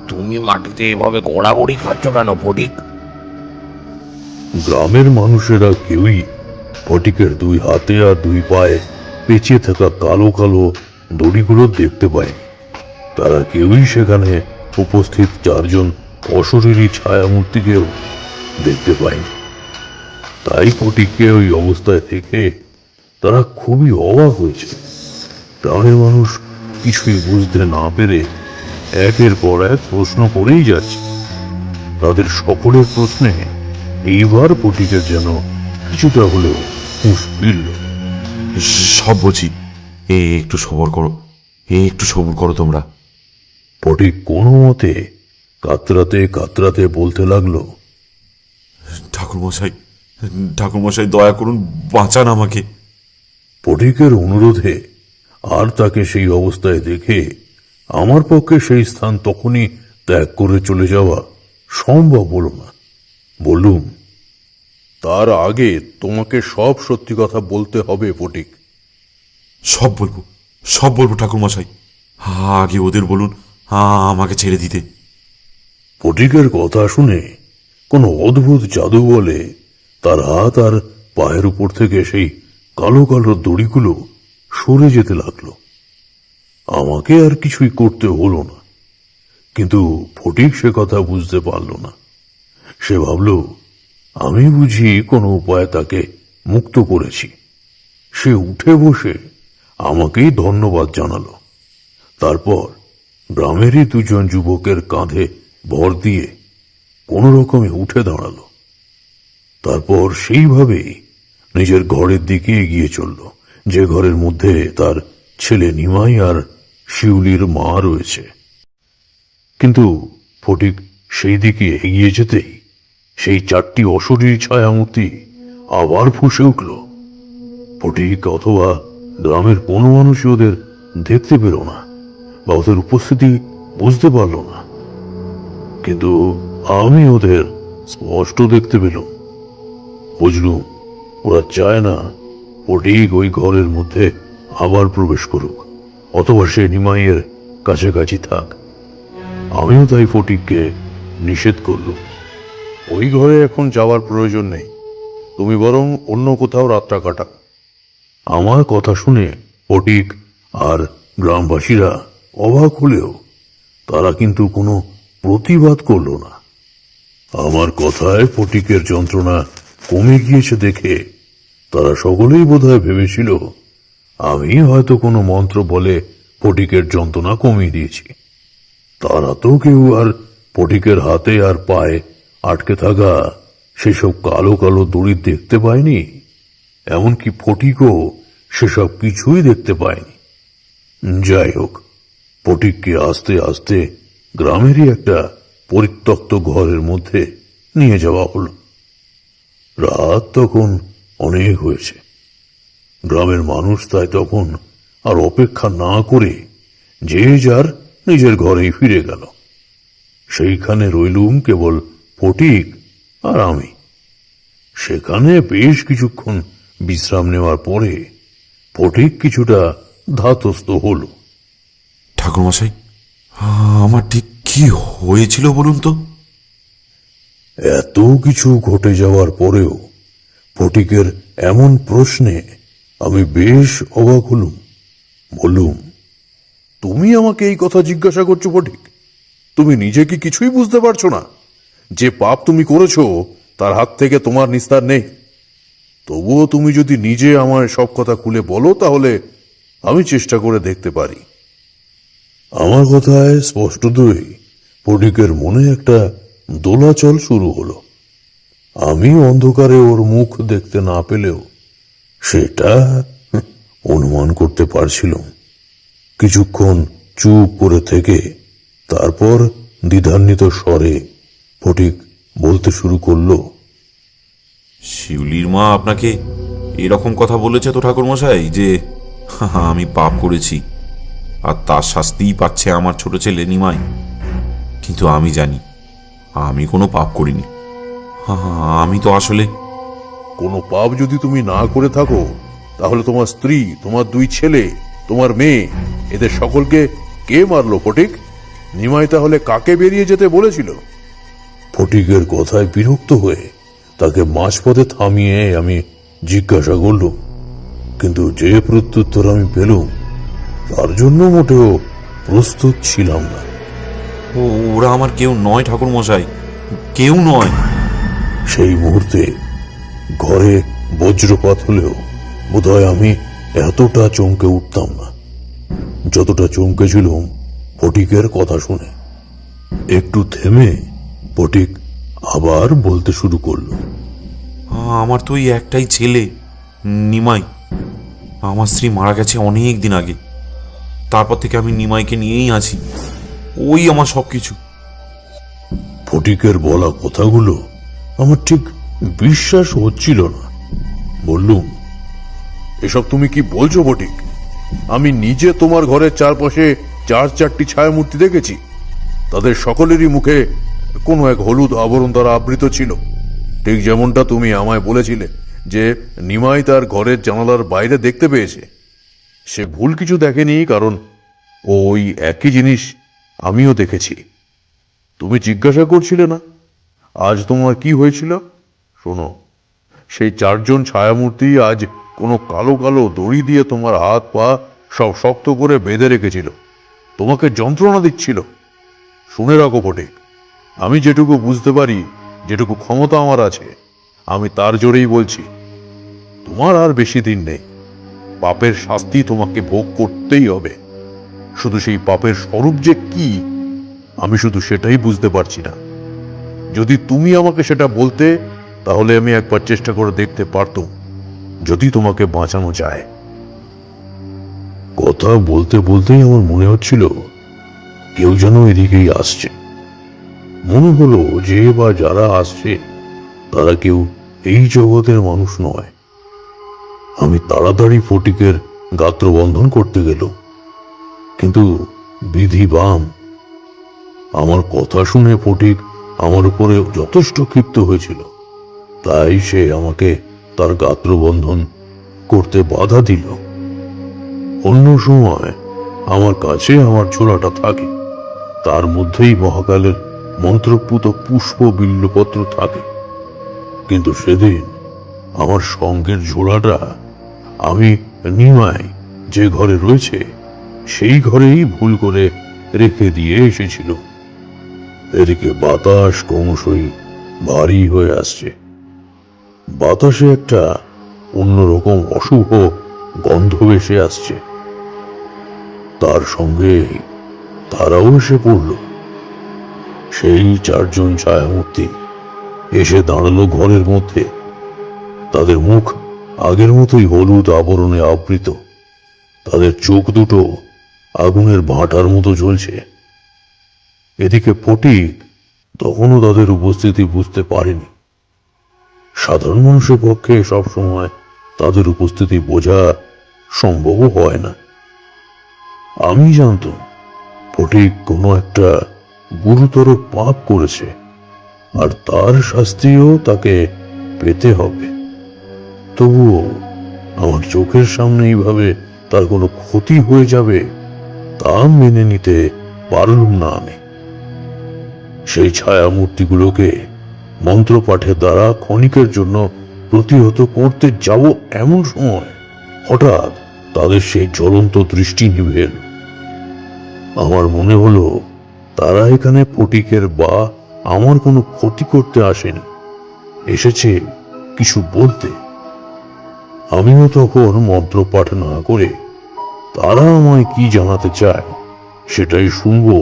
তুমি মাটিতে এভাবে গড়াগড়ি খাচ্ছ কেন ফটিক? গ্রামের মানুষেরা কেউই ফটিকের দুই হাতে আর দুই পায়ে পেঁচিয়ে থাকা কালো কালো দড়িগুলো দেখতে পায়। তারা কেউই সেখানে উপস্থিত চারজন অশরীরী ছায়ামূর্তিকেও দেখতে পায়নি। তাই ফটিককে ওই অবস্থায় দেখে তারা খুবই অবাক হয়েছে। গ্রামের মানুষ কিছুই বুঝতে না পেরে একের পর এক প্রশ্ন করেই যাচ্ছে। তাদের সকলের প্রশ্নে এইবার ফটিকের যেন কিছুটা হলেও হুঁশ ফিরল। সব বলছি, একটু সবর করো, একটু সবর করো তোমরা। ফটিক কোনো মতে কাতরাতে কাতরাতে বলতে লাগলো, ঠাকুরমশাই, ঠাকুরমশাই দয়া করুন, বাঁচান আমাকে। ফটিকের অনুরোধে আর তাকে সেই অবস্থায় দেখে আমার পক্ষে সেই স্থান তখনই ত্যাগ করে চলে যাওয়া সম্ভব হলো না। বললুম, তার আগে তোমাকে সব সত্যি কথা বলতে হবে ফটিক। সব বলবো, সব বলবো ঠাকুরমশাই। আগে ওদের বলুন আমাকে ছেড়ে দিতে। ফটিকের কথা শুনে কোনো অদ্ভুত জাদু বলে তার হাত আর পায়ের উপর থেকে সেই কালো কালো দড়িগুলো সরে যেতে লাগলো। আমাকে আর কিছুই করতে হলো না। কিন্তু ফটিক সে কথা বুঝতে পারল না। সে ভাবল আমি বুঝি কোনো উপায়ে তাকে মুক্ত করেছি। সে উঠে বসে আমাকেই ধন্যবাদ জানালো। তারপর গ্রামেরই দুজন যুবকের কাঁধে ভর দিয়ে কোনো রকমে উঠে দাঁড়ালো। তারপর সেইভাবেই নিজের ঘরের দিকে এগিয়ে চলল, যে ঘরের মধ্যে তার ছেলে নিমাই আর শিউলির মা রয়েছে। কিন্তু ফটিক সেই দিকে এগিয়ে যেতেই সেই 4টি অশরীরী ছায়ামূর্তি আবার ফুঁসে উঠল। ফটিক অথবা গ্রামের কোনো মানুষই ওদের দেখতে পেল না বা ওদের উপস্থিতি বুঝতে পারল না, কিন্তু আমি ওদের স্পষ্ট দেখতে পেলাম। বুঝলুম ওরা চায় না ফটিক ওই ঘরের মধ্যে আবার প্রবেশ করুক অথবা সে নিমাইয়ের কাছাকাছি থাক। আমিও তাই ফটিককে নিষেধ করলুম, ওই ঘরে এখন যাওয়ার প্রয়োজন নেই, তুমি বরং অন্য কোথাও রাতটা কাটাও। আমার কথা শুনে ফটিক আর গ্রামবাসীরা অবাক হলেও তারা কিন্তু কোনো প্রতিবাদ করল না। আমার কথায় ফটিকের যন্ত্রণা কমে গিয়েছে দেখে তারা সকলেই বোধহয় ভেবেছিল আমি হয়তো কোনো মন্ত্র বলে ফটিকের যন্ত্রণা কমিয়ে দিয়েছি। তারা তো কেউ আর ফটিকের হাতে আর পায়ে আটকে থাকা সেসব কালো কালো দড়ি দেখতে পায়নি, এমনকি ফটিকও সেসব কিছুই দেখতে পায়নি। যাই হোক, ফটিককে আস্তে আস্তে গ্রামেরই একটা পরিত্যক্ত ঘরের মধ্যে নিয়ে যাওয়া হলো। রাত তখন অনেক হয়েছে। গ্রামের মানুষ তাই তখন আর অপেক্ষা না করে যে যার নিজের ঘরেই ফিরে গেল। সেইখানে রইলুম কেবল ফটিক আর আমি। সেখানে বেশ কিছুক্ষণ বিশ্রাম নেওয়ার পরে ফটিক কিছুটা ধাতস্থ হল। ঠাকুরমশাই, আমার ঠিক কি হয়েছিল বলুন তো? এত কিছু ঘটে যাওয়ার পরেও ফটিকের এমন প্রশ্নে আমি বেশ অবাক হলুম। বললুম, তুমি আমাকে এই কথা জিজ্ঞাসা করছো ফটিক? তুমি নিজে কি কিছুই বুঝতে পারছো না? যে পাপ তুমি করেছো তার হাত থেকে তোমার নিস্তার নেই। তবুও তুমি যদি নিজে আমার সব কথা খুলে বলো তাহলে আমি চেষ্টা করে দেখতে পারি। আমার কথায় স্পষ্টতই ফটিকের মনে একটা দোলাচল শুরু হলো। আমি অন্ধকারে ওর মুখ দেখতে না পেলেও সেটা অনুমান করতে পারছিলাম। কিছুক্ষণ চুপ করে থেকে তারপর দ্বিধান্বিত স্বরে ফটিক বলতে শুরু করলো, শিউলির মা আপনাকে এরকম কথা বলেছে তো ঠাকুরমশাই যে আমি পাপ করেছি আর তার শাস্তিই পাচ্ছে আমার ছোট ছেলে নিমাই? কিন্তু আমি জানি আমি কোনো পাপ করিনি। আমি তো আসলে কোনো পাপ যদি তুমি না করে থাকো তাহলে তোমার স্ত্রী, তোমার 2 ছেলে, তোমার মেয়ে, এদের সকলকে কে মারলো ফটিক? নিমাই তাহলে কাকে বেরিয়ে যেতে বলেছিল? ফটিকের কথায় বিরক্ত হয়ে তাকে মাঝপথে থামিয়ে আমি জিজ্ঞাসা করলুম, কিন্তু যে প্রত্যুত্তর আমি পেলুম তার জন্য মোটেও প্রস্তুত ছিলাম না। ওরা আমার কেউ নয় ঠাকুরমশাই, কেউ নয়। সেই মুহূর্তে ঘরে বজ্রপাত হলেও বোধহয় আমি এতটা চমকে উঠতাম না যতটা চমকেছিলাম ফটিকের কথা শুনে। একটু থেমে ফটিক আবার বলতে শুরু করলো, আমার তো এই একটাই ছেলে নিমাই। আমার স্ত্রী মারা গেছে অনেক দিন আগে, তারপর থেকে আমি নিমাইকে নিয়েই আছি, ওই আমার সবকিছু। ফটিকের বলা কথাগুলো আমার ঠিক বিশ্বাস হচ্ছিল না। বললুম, এসব তুমি কি বলছো ফটিক? আমি নিজে তোমার ঘরের চারপাশে 4টি ছায়ামূর্তি দেখেছি। তাদের সকলেরই মুখে কোনো এক হলুদ আবরণ দ্বারা আবৃত ছিল, ঠিক যেমনটা তুমি আমায় বলেছিলে যে নিমাই তার ঘরের জানালার বাইরে দেখতে পেয়েছে। সে ভুল কিছু দেখেনি, কারণ ওই একই জিনিস আমিও দেখেছি। তুমি জিজ্ঞাসা করছিলে না আজ তোমার কি হয়েছিল? শোনো, সেই 4 জন ছায়ামূর্তি আজ কোনো কালো কালো দড়ি দিয়ে তোমার হাত পা সব শক্ত করে বেঁধে রেখেছিল, তোমাকে যন্ত্রণা দিচ্ছিল। শুনে রাখো ফটিক, আমি যেটুকু বুঝতে পারি, যেটুকু ক্ষমতা আমার আছে, আমি তার জোরেই বলছি, তোমার আর বেশি দিন নেই। পাপের শাস্তি তোমাকে ভোগ করতেই হবে। শুধু সেই পাপের স্বরূপ যে কি আমি শুধু সেটাই বুঝতে পারছি না। যদি তুমি আমাকে সেটা বলতে তাহলে আমি একবার চেষ্টা করে দেখতে পারতাম যদি তোমাকে বাঁচানো যায়। কথা বলতে বলতেই আমার মনে হচ্ছিল কেউ যেন এদিকেই আসছে। মনে হলো যে বা যারা আসছে তারা কেউ এই জগতের মানুষ নয়। আমি তাড়াতাড়ি ফটিকের গাত্রবন্ধন করতে গেল, কিন্তু বিধি বাম। আমার কথা শুনে ফটিক আমার উপরে যথেষ্ট ক্ষিপ্ত হয়েছিল, তাই সে আমাকে তার গাত্রবন্ধন করতে বাধা দিল। অন্য সময় আমার কাছে আমার ছোলাটা থাকে, তার মধ্যেই মহাকালের মন্ত্রপুত পুষ্প বিল্লপত্র থাকে, কিন্তু সেদিন আমার সঙ্গের ঝোলাটা আমি নিমাই যে ঘরে রয়েছে সেই ঘরেই ভুল করে রেখে দিয়ে এসেছিল। এদিকে বাতাস ক্রমশই ভারী হয়ে আসছে। বাতাসে একটা অন্যরকম অশুভ গন্ধ ভেসে আসছে। তার সঙ্গে তারাও এসে পড়ল। সেই 4 জন ছায়ামূর্তি এসে দাঁড়ালো ঘরের মধ্যে। তাদের মুখ আগের মতোই হলুদ আবরণে আবৃত, তাদের চোখ দুটো আগুনের ভাটার মতো জ্বলছে। এদিকে ফটিক তখনও তাদের উপস্থিতি বুঝতে পারেনি। সাধারণ মানুষের পক্ষে সবসময় তাদের উপস্থিতি বোঝা সম্ভব হয় না। আমি জানতাম ফটিক কোনো একটা গুরুতর পাপ করেছে, আর তার শাস্তিও তাকে পেতে হবে। তবুও আমার চোখের সামনে এইভাবে তার কোনো ক্ষতি হয়ে যাবে তা মেনে নিতে পারলুম না আমি। সেই ছায়ামূর্তিগুলোকে মন্ত্রপাঠের দ্বারা ক্ষণিকের জন্য প্রতিহত করতে যাব এমন সময় হঠাৎ তাদের সেই জ্বলন্ত দৃষ্টি নিভে এল। আমার মনে হলো তারা এখানে ফটিকের বা আমার কোনো ক্ষতি করতে আসেনি, এসেছে কিছু বলতে। আমিও তখন মন্ত্রপাঠ না করে তারা আমায় কি জানাতে চায় সেটাই শুনবো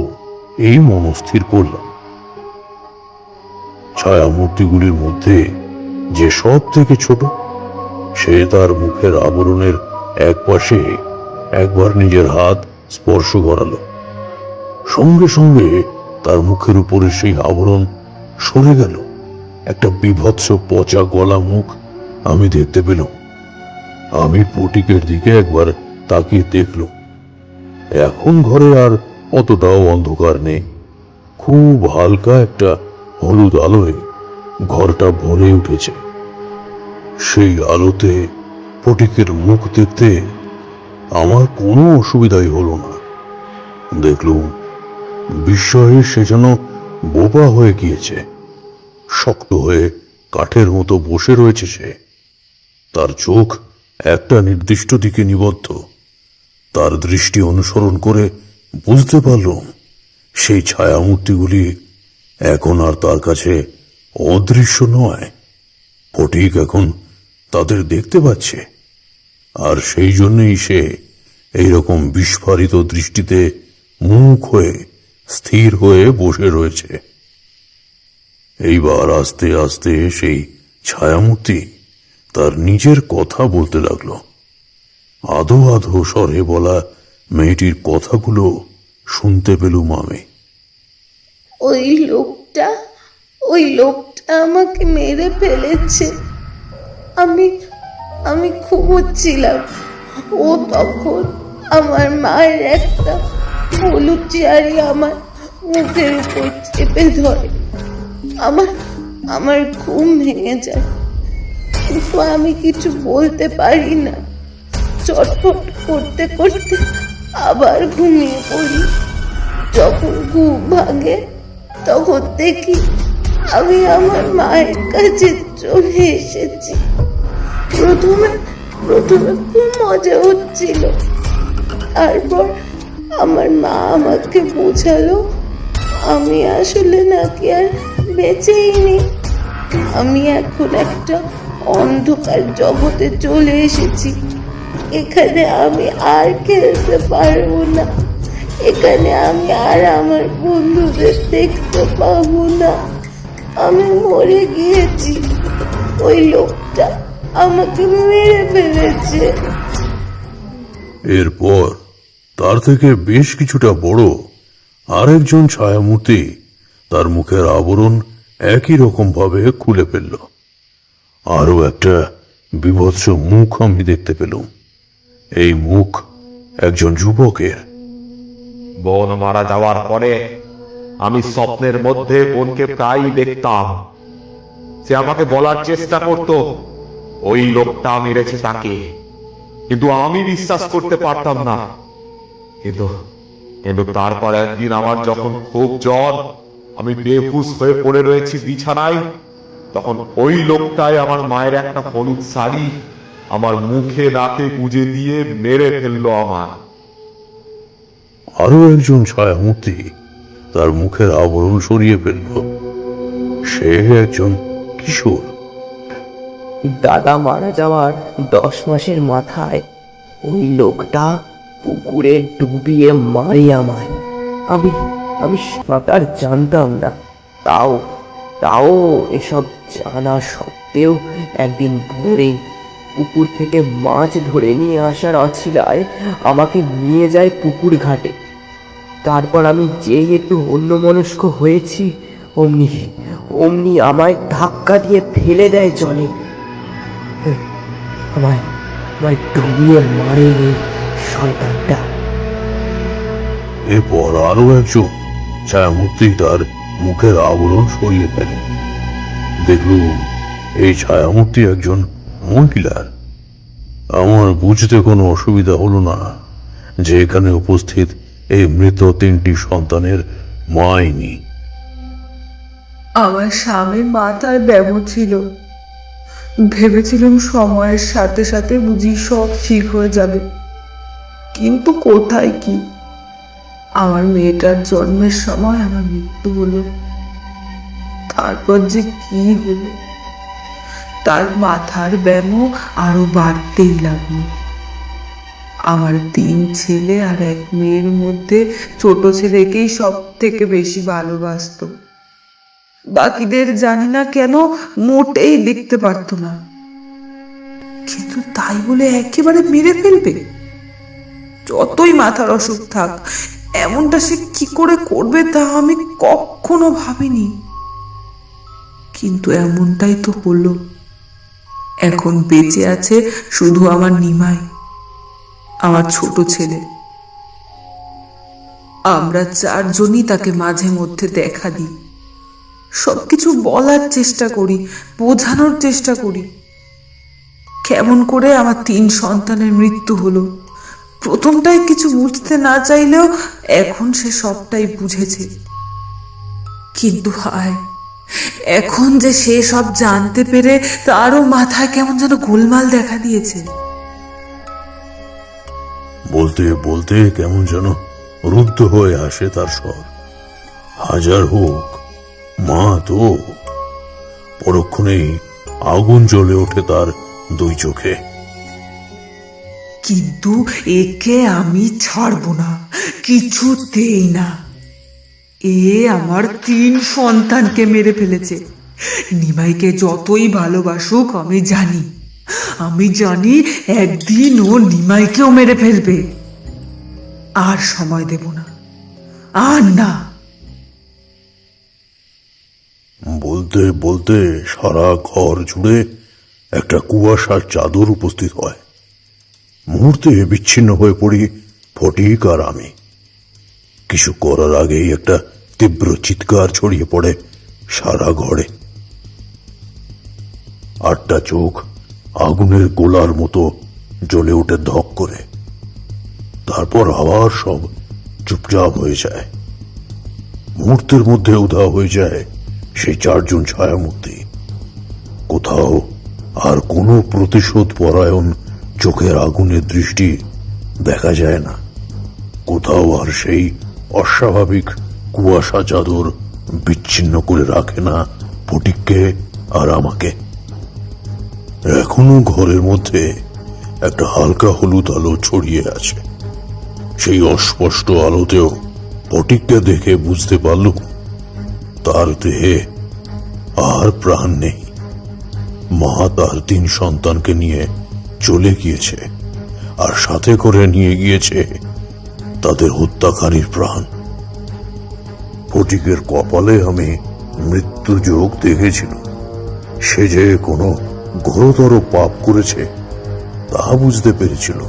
এই মনস্থির করলাম। ছায়ামূর্তিগুলির মধ্যে যে সব থেকে ছোট, সে তার মুখের আবরণের এক পাশে একবার নিজের হাত স্পর্শ করালো। সঙ্গে সঙ্গে তার মুখের উপরে সেই আবরণ সরে গেল। একটা বিভৎস পচা গলা মুখ আমি দেখতে পেলাম। আমি ফটিকের দিকে একবার তাকিয়ে দেখলাম। এখন ঘরে আর অতটাও অন্ধকার নেই, খুব হালকা একটা হলুদ আলোয় ঘরটা ভরে উঠেছে। সেই আলোতে ফটিকের মুখ দেখতে আমার কোনো অসুবিধাই হলো না। দেখলুম বিস্ময়ে সে যেন বোবা হয়ে গিয়েছে। শক্ত হয়ে কাঠের মতো বসে রয়েছে সে। তার চোখ একটা নির্দিষ্ট দিকে নিবদ্ধ। তার দৃষ্টি অনুসরণ করে বুঝতে পারলাম সেই ছায়ামূর্তিগুলি এখন আর তার কাছে অদৃশ্য নয়। ফটিক এখন তাদের দেখতে পাচ্ছে, আর সেই জন্যই সে এইরকম বিস্ফারিত দৃষ্টিতে মুখ হয়ে স্থির হয়ে বসে রয়েছে। এইবার আস্তে আস্তে সেই ছায়ামূর্তি তার নিজের কথা বলতে লাগলো। আধো আধো স্বরে বলা মেয়েটির কথাগুলো শুনতে পেলুম আমি। ওই লোকটা আমাকে মেরে ফেলেছে। আমি ঘুমোচ্ছিলাম, ও তখন আমার মায়ের একটা হলুদ চেয়ারি আমার মুখের উপর চেপে ধরে। আমার ঘুম ভেঙে যায়, কিন্তু আমি কিছু বলতে পারি না। চটপট করতে করতে আবার ঘুমিয়ে পড়ি। যখন ঘুম ভাঙে তখন দেখি আমি আমার মায়ের কাছে চলে এসেছি। প্রথমে খুব মজা হচ্ছিল, তারপর আমার মা আমাকে বোঝালো আমি আসলে নাকি আর বেঁচেই নেই। আমি এখন একটা অন্ধকার জগতে চলে এসেছি। এখানে আমি আর খেলতে পারবো না, এখানে আমি আর আমার বন্ধুদের দেখতে পাবো না। আমি মরে গিয়েছি, ওই লোকটা আমাকে মেরে ফেলেছে। এরপর তার থেকে বেশ কিছুটা বড় আরেকজন ছায়ামূর্তি তার মুখের আবরণ একই রকম ভাবে খুলে ফেলল। আরো একটা বিভৎস মুখ আমি দেখতে পেলাম। এই মুখ একজন যুবকের। বোন মারা যাওয়ার পরে আমি স্বপ্নের মধ্যে বোনকে প্রায়ই দেখতাম। সে আমাকে বলার চেষ্টা করত ওই লোকটা মেরেছে তাকে, কিন্তু আমি বিশ্বাস করতে পারতাম না। কিন্তু তারপর একদিন আমার যখন খুব জ্বর, আমি বেহুশ হয়ে পড়ে রয়েছি বিছানায়, তখন ওই লোকটাই আমার মায়ের একটা হলুদ শাড়ি আমার মুখে নাকে গুজে দিয়ে মেরে ফেললো আমার। আরো একজন ছায়ামূর্তি তার মুখের আবরণ সরিয়ে ফেলল। সে একজন কিশোর। দাদা মারা যাওয়ার 10 মাসের মাথায় ওই লোকটা পুকুরে ডুবিয়ে মারি আমায়। আমি সাঁতার জানতাম না, তাও এসব জানা সত্ত্বেও একদিন ভোরে পুকুর থেকে মাছ ধরে নিয়ে আসার অছিলায় আমাকে নিয়ে যায় পুকুর ঘাটে। তারপর আমি যেহেতু অন্যমনস্ক হয়েছি, অমনি আমায় ধাক্কা দিয়ে ফেলে দেয় জলে। আমায় ডুবিয়ে মারে এই শয়তানটা। এরপর আরো একজন ছায়ামূর্তি তার মুখের আবরণ সরিয়ে ফেলে। দেখলুম এই ছায়ামূর্তি একজন মহিলার। আমার বুঝতে কোনো অসুবিধা হলো না যে এখানে উপস্থিত এই মৃত 3টি সন্তানের মা ইনি। আমার স্বামীর মাথায় ব্যামো ছিল, ভেবেছিলাম সময়ের সাথে সাথে বুঝি সব ঠিক হয়ে যাবে, কিন্তু কোথায় কি। আমার মেয়েটার জন্মের সময় আমার মৃত্যু হলো। তারপর যে কি হলো, তার মাথার ব্যামো আরো বাড়তেই লাগলো। আমার 3 ছেলে আর 1 মেয়ের মধ্যে ছোট ছেলেকেই সব থেকে বেশি ভালোবাসতো। বাকিদের জানি না কেন মোটেই দেখতে পারতো না, কিন্তু তাই বলে একেবারে মেরে ফেলবে? যতই মাথার অসুখ থাক, এমনটা সে কি করে করবে তা আমি কখনো ভাবিনি। কিন্তু এমনটাই তো হলো। এখন বেঁচে আছে শুধু আমার নিমাই, আমার ছোট ছেলে। আমরা 4 জনই তাকে মাঝে মধ্যে দেখা দিই, সবকিছু বলার চেষ্টা করি, বোঝানোর চেষ্টা করি কেমন করে আমার 3 সন্তানের মৃত্যু হলো। প্রথমটাই কিছু বুঝতে না চাইলেও এখন সে সবটাই বুঝেছে। কিন্তু হায়, এখন যে সে সব জানতে পেরে তারও মাথায় কেমন যেন গোলমাল দেখা দিয়েছে। বলতে বলতে কেমন যেন রুদ্ধ হয়ে আসে তার স্বর। হাজার হোক, মা তো। পরক্ষণেই আগুন জ্বলে ওঠে তার 2 চোখে। কিন্তু একে আমি ছাড়বো না, কিছুতেই না। এ আমার 3 সন্তানকে মেরে ফেলেছে। নিমাইকে যতই ভালোবাসুক আমি জানি একদিন ও নিমাইকেও মেরে ফেলবে। আর সময় দেব না, আর না। বলতে বলতে সারা ঘর জুড়ে একটা কুয়াশার চাদর উপস্থিত হয়। মুহূর্তে বিচ্ছিন্ন হয়ে পড়ি ফটিক আর আমি। কিছু করার আগেই একটা তীব্র চিৎকার ছড়িয়ে পড়ে সারা ঘরে। 8টা চোখ আগুনের গোলার মতো জ্বলে ওঠে ধক করে। তারপর আবার সব চুপচাপ হয়ে যায়। মুহূর্তের মধ্যে উধাও হয়ে যায় সেই 4 জন ছায়ামূর্তি। কোথাও আর কোনো প্রতিশোধ পরায়ণ চোখের আগুনের দৃষ্টি দেখা যায় না। কোথাও আর সেই অস্বাভাবিক কুয়াশা চাদর বিচ্ছিন্ন করে রাখে না ফটিককে আর আমাকে। এখনো ঘরের মধ্যে একটা হালকা হলুদ আলো ছড়িয়ে আছে। সেই অস্পষ্ট আলোতেও ফটিককে দেখে বুঝতে পারল তার দেহে আর প্রাণ নেই। মা তার 3 সন্তানকে নিয়ে চলে গিয়েছে, আর সাথে করে নিয়ে গিয়েছে তাদের হত্যাকারীর প্রাণ। ফটিকের কপালে আমি মৃত্যু যোগ দেখেছিল। সে যে কোনো ঘোরতর পাপ করেছে তা বুঝতে পেরেছিল।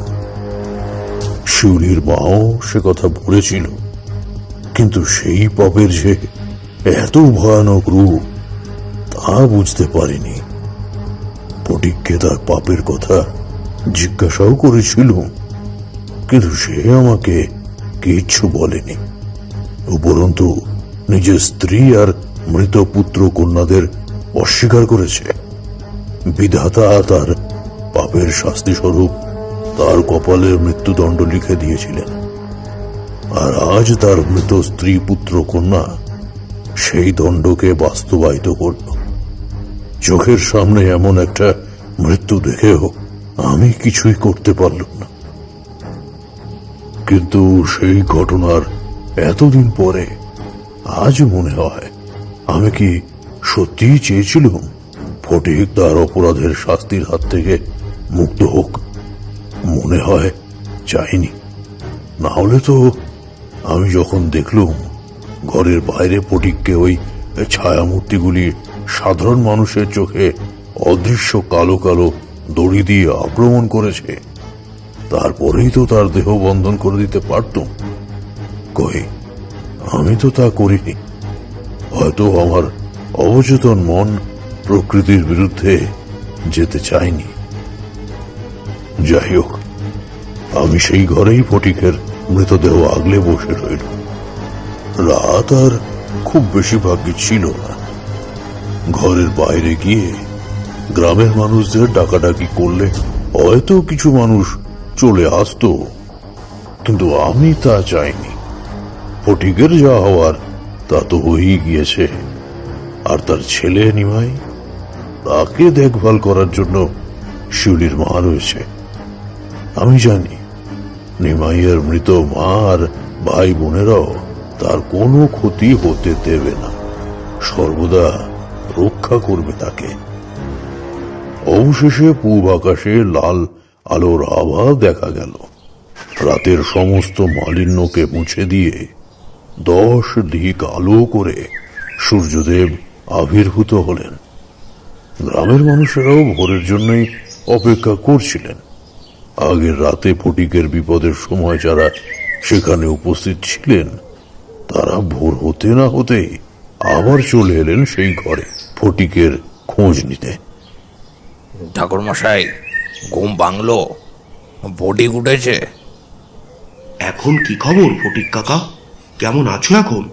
শিউলির মাও সে কথা বলেছিল, কিন্তু সেই পাপের যে এত ভয়ানক রূপ তা বুঝতে পারিনি। ফটিককে তার পাপের কথা জিজ্ঞাসাও করেছিল, কিন্তু সে আমাকে কিচ্ছু বলেনি। উপরন্তু নিজের স্ত্রী আর মৃত পুত্র কন্যাদের অস্বীকার করেছে। বিধাতা তার পাপের শাস্তি স্বরূপ তার কপালে মৃত্যুদণ্ড লিখে দিয়েছিলেন, আর আজ তার মৃত স্ত্রী পুত্র কন্যা সেই দণ্ডকে বাস্তবায়িত করল। চোখের সামনে এমন একটা মৃত্যু দেখেও আমি কিছুই করতে পারলাম না। কিন্তু সেই ঘটনার এতদিন পরে আজ মনে হয়, আমি কি সত্যিই চেয়েছিলাম ফটিক তার অপরাধের শাস্তির হাত থেকে মুক্ত হোক? মনে হয় চাইনি। না হলে তো আমি যখন দেখলুম ঘরের বাইরে ফটিককে ওই ছায়ামূর্তিগুলি সাধারণ মানুষের চোখে অদৃশ্য কালো কালো দড়ি দিয়ে আক্রমণ করেছে, তারপরেই তো তার দেহ বন্ধন করে দিতে পারতুম। কই, আমি তো তা করিনি। হয়তো আমার অবচেতন মন প্রকৃতির বিরুদ্ধে যেতে চায়নি। যাই হোক, আমি সেই ঘরেই ফটিকের মৃতদেহ আগলে বসে রইল। রাত আর খুব বেশি ভাগ্য ছিল না। ঘরের বাইরে গিয়ে গ্রামের মানুষদের ডাকাডাকি করলে হয়তো কিছু মানুষ চলে আসতো, কিন্তু আমি তা চাইনি। ফটিকের যা হওয়ার তা তো হয়েই গিয়েছে, আর তার ছেলে নিমাই, তাকে দেখভাল করার জন্য শিউলির মা রয়েছে। আমি জানি নিমাইয়ের মৃত মা আর ভাই বোনেরাও তার কোনো ক্ষতি হতে দেবে না, সর্বদা রক্ষা করবে তাকে। অবশেষে পূব আকাশে লাল আলোর আভা দেখা গেল। রাতের সমস্ত মালিন্যকে মুছে দিয়ে 10 দিক আলো করে সূর্যদেব আবির্ভূত হলেন। গ্রামের মানুষেরাও ভোরের জন্যই অপেক্ষা করছিলেন। আগের রাতে ফটিকের বিপদের সময় যারা সেখানে উপস্থিত ছিলেন, তারা ভোর হতে না হতেই আবার চলে এলেন সেই ঘরে ফটিকের খোঁজ নিতে। ঠাকুর মশাই, ঘুম ভাঙলো? ফটিক উঠেছে? এখন কি খবর ফটিক কাকা? কেমন আছো এখন?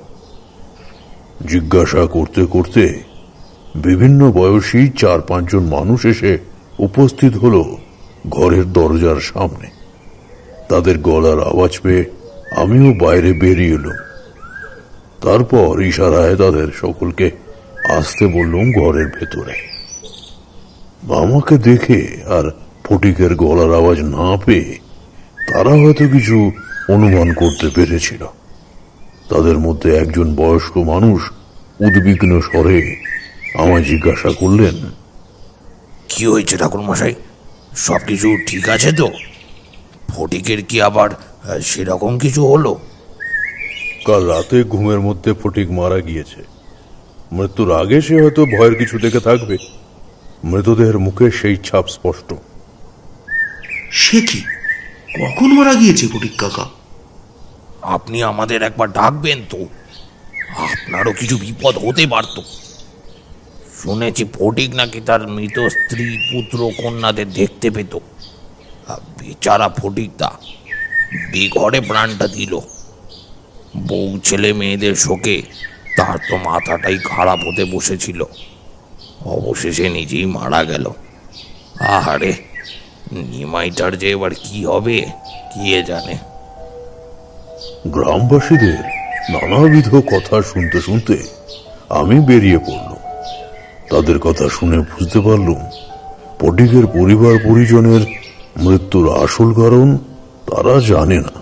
জিজ্ঞাসা করতে করতে বিভিন্ন বয়সী 4-5 জন মানুষ এসে উপস্থিত হলো ঘরের দরজার সামনে। তাদের গলার আওয়াজ পেয়ে আমিও বাইরে বেরিয়ে এলাম। তারপর ইশারায় তাদের সকলকে আসতে বললাম ঘরের ভেতরে। আমাকে দেখে আর ফটিকের গলার আওয়াজ না পেয়ে তারা হয়তো কিছু অনুমান করতে পেরেছিল। তাদের মধ্যে একজন বয়স্ক মানুষ উদ্বিগ্ন স্বরে আমায় জিজ্ঞাসা করলেন, কি হয়েছে ঠাকুর মশাই? সবকিছু ঠিক আছে তো? ফটিকের কি আবার সেরকম কিছু হলো? কাল রাতে ঘুমের মধ্যে ফটিক মারা গিয়েছে। মৃত্যুর আগে সে হয়তো ভয়ের কিছু দেখে থাকবে। মৃতদেহের মুখে সেই ছাপ স্পষ্ট। সে কি, কখন মারা গিয়েছে ফটিক কাকা? আপনি আমাদের একবার ডাকবেন তো, আপনারও কিছু বিপদ হতে পারত। শুনেছি ফটিক নাকি তার মৃত স্ত্রী পুত্র কন্যাদের দেখতে পেত। বেচারা ফটিকদা বেঘরে প্রাণটা দিল। বউ ছেলে মেয়েদের শোকে তার তো মাথাটাই খারাপ হতে বসেছিল। অবশেষে নিজেই মারা গেল। আহারে, নিমাইটার যে এবার কি হবে কে জানে। গ্রামবাসীদের নানাবিধ কথা শুনতে শুনতে আমি বেরিয়ে পড়লাম। তাদের কথা শুনে বুঝতে পারলাম ফটিকের পরিবার পরিজনের মৃত্যুর আসল কারণ তারা জানে না।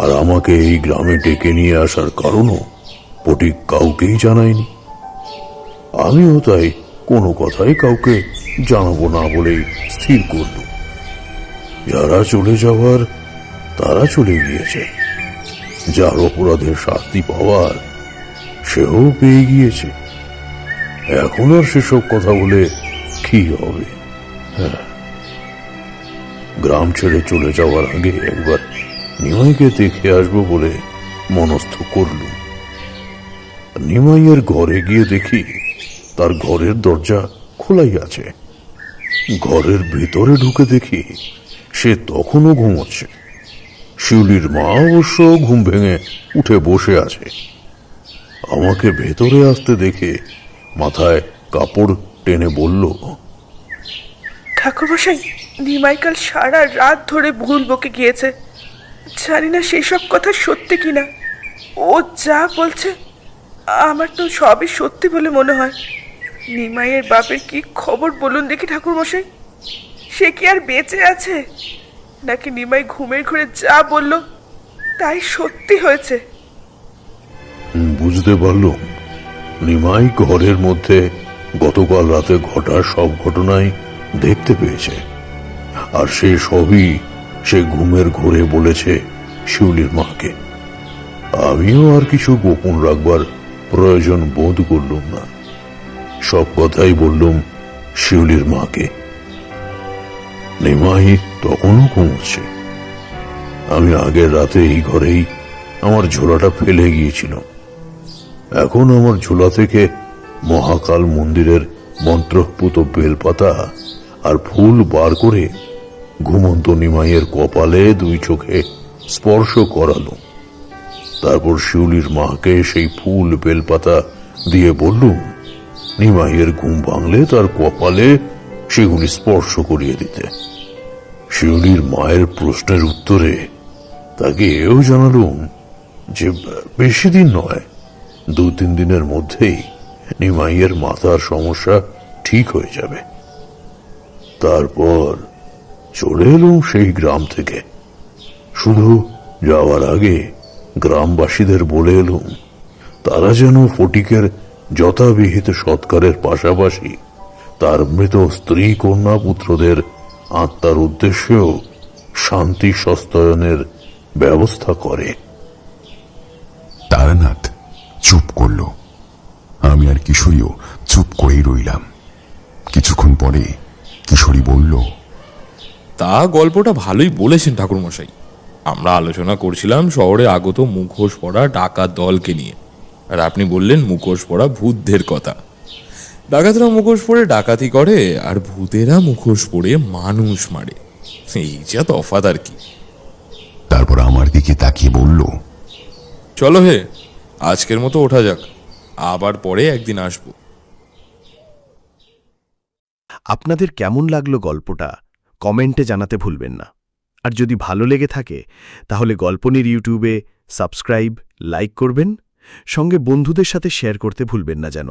আর আমাকে এই গ্রামে ডেকে নিয়ে আসার কারণও ফটিক কাউকেই জানায়নি। আমিও তাই কোনো কথাই কাউকে জানাবো না বলেই স্থির করল। যারা চলে যাওয়ার তারা চলে গিয়েছে। যার অপরাধের শাস্তি পাওয়ার সেও পেয়ে গিয়েছে। এখন আর সেসব কথা বলে কি হবে? হ্যাঁ, গ্রাম ছেড়ে চলে যাওয়ার আগে একবার নিমাইকে দেখে আসবো বলে মনস্থ করলুম। নিমাইয়ের ঘরে গিয়ে দেখি তার ঘরের দরজা খোলাই আছে। ঘরের ভিতরে ঢুকে দেখি সে তখনও ঘুমোচ্ছে। শিউলির মা অবশ্য ঘুম ভেঙে উঠে বসে আছে। আমাকে ভেতরে আসতে দেখে মাথায় কাপড় টেনে বলল, ঠাকুরমশাই, নিমাই কাল সারা রাত ধরে ভুল বকে গিয়েছে। জানি না সেসব কথা সত্যি কিনা। ও যা বলছে আমার তো সবই সত্যি বলে মনে হয়। নিমাইয়ের বাপের কি খবর বলুন দেখি ঠাকুরমশাই। সে কি আর বেঁচে আছে, নাকি নিমাই ঘুমের ঘরে যা বলল তাই সত্যি হয়েছে? বুঝতে পারলুম নিমাই ঘরের মধ্যে গতকাল রাতে ঘটা সব ঘটনাই দেখতে পেয়েছে, আর সে সবই সে ঘুমের ঘোরে বলেছে শিউলির মাকে। আমিও আর কিছু গোপন রাখবার প্রয়োজন বোধ করলুম না, সব কথাই বললুম শিউলির মাকে। নিমাই তখনও ঘুমোচ্ছে। আমি আগের রাতে এই ঘরেই আমার ঝোলাটা ফেলে গিয়েছিল। এখন আমার ঝোলা থেকে মহাকাল মন্দিরের মন্ত্রপুত বেলপাতা আর ফুল বার করে ঘুমন্ত নিমাইয়ের কপালে দুই চোখে স্পর্শ করালো। তারপর শিউলির মাকে সেই ফুল বেলপাতা দিয়ে বললুম নিমাইয়ের ঘুম ভাঙলে তার কপালে সেগুলি স্পর্শ করিয়ে দিতে। শিউলির মায়ের প্রশ্নের উত্তরে তাকে এও জানালুম যে বেশি দিন নয়, 2-3 দিনের মধ্যেই নিমাইয়ের মাথার সমস্যা ঠিক হয়ে যাবে। তারপর চলে এলুম সেই গ্রাম থেকে। শুধু যাওয়ার আগে গ্রামবাসীদের বলে এলুম তারা যেন ফটিকের যথাবিহিত সৎকারের পাশাপাশি তার মৃত স্ত্রী কন্যা পুত্রদের আত্মার উদ্দেশ্যেও শান্তি সস্তয়নের ব্যবস্থা করে। তারানাথ চুপ করল। আমি আর কিশোরীও চুপ করেই রইলাম। কিছুক্ষণ পরে কিশোরী বলল, তা গল্পটা ভালোই বলেছেন ঠাকুরমশাই। আমরা আলোচনা করছিলাম শহরে আগত মুখোশ পরা ডাকাত দলকে নিয়ে, আর আপনি বললেন মুখোশ পরা ভূতদের কথা। ডাকাতরা মুখোশ পরে ডাকাতি করে, আর ভূতেরা মুখোশ পরে মানুষ মারে। এই যা তফাৎ আর কি। তারপর আমার দিকে তাকিয়ে বলল, চলো হে, আজকের মতো ওঠা যাক, আবার পরে একদিন আসবো। আপনাদের কেমন লাগলো গল্পটা কমেন্টে জানাতে ভুলবেন না। আর যদি ভালো লেগে থাকে তাহলে গল্পনির ইউটিউবে সাবস্ক্রাইব, লাইক করবেন, সঙ্গে বন্ধুদের সাথে শেয়ার করতে ভুলবেন না যেন।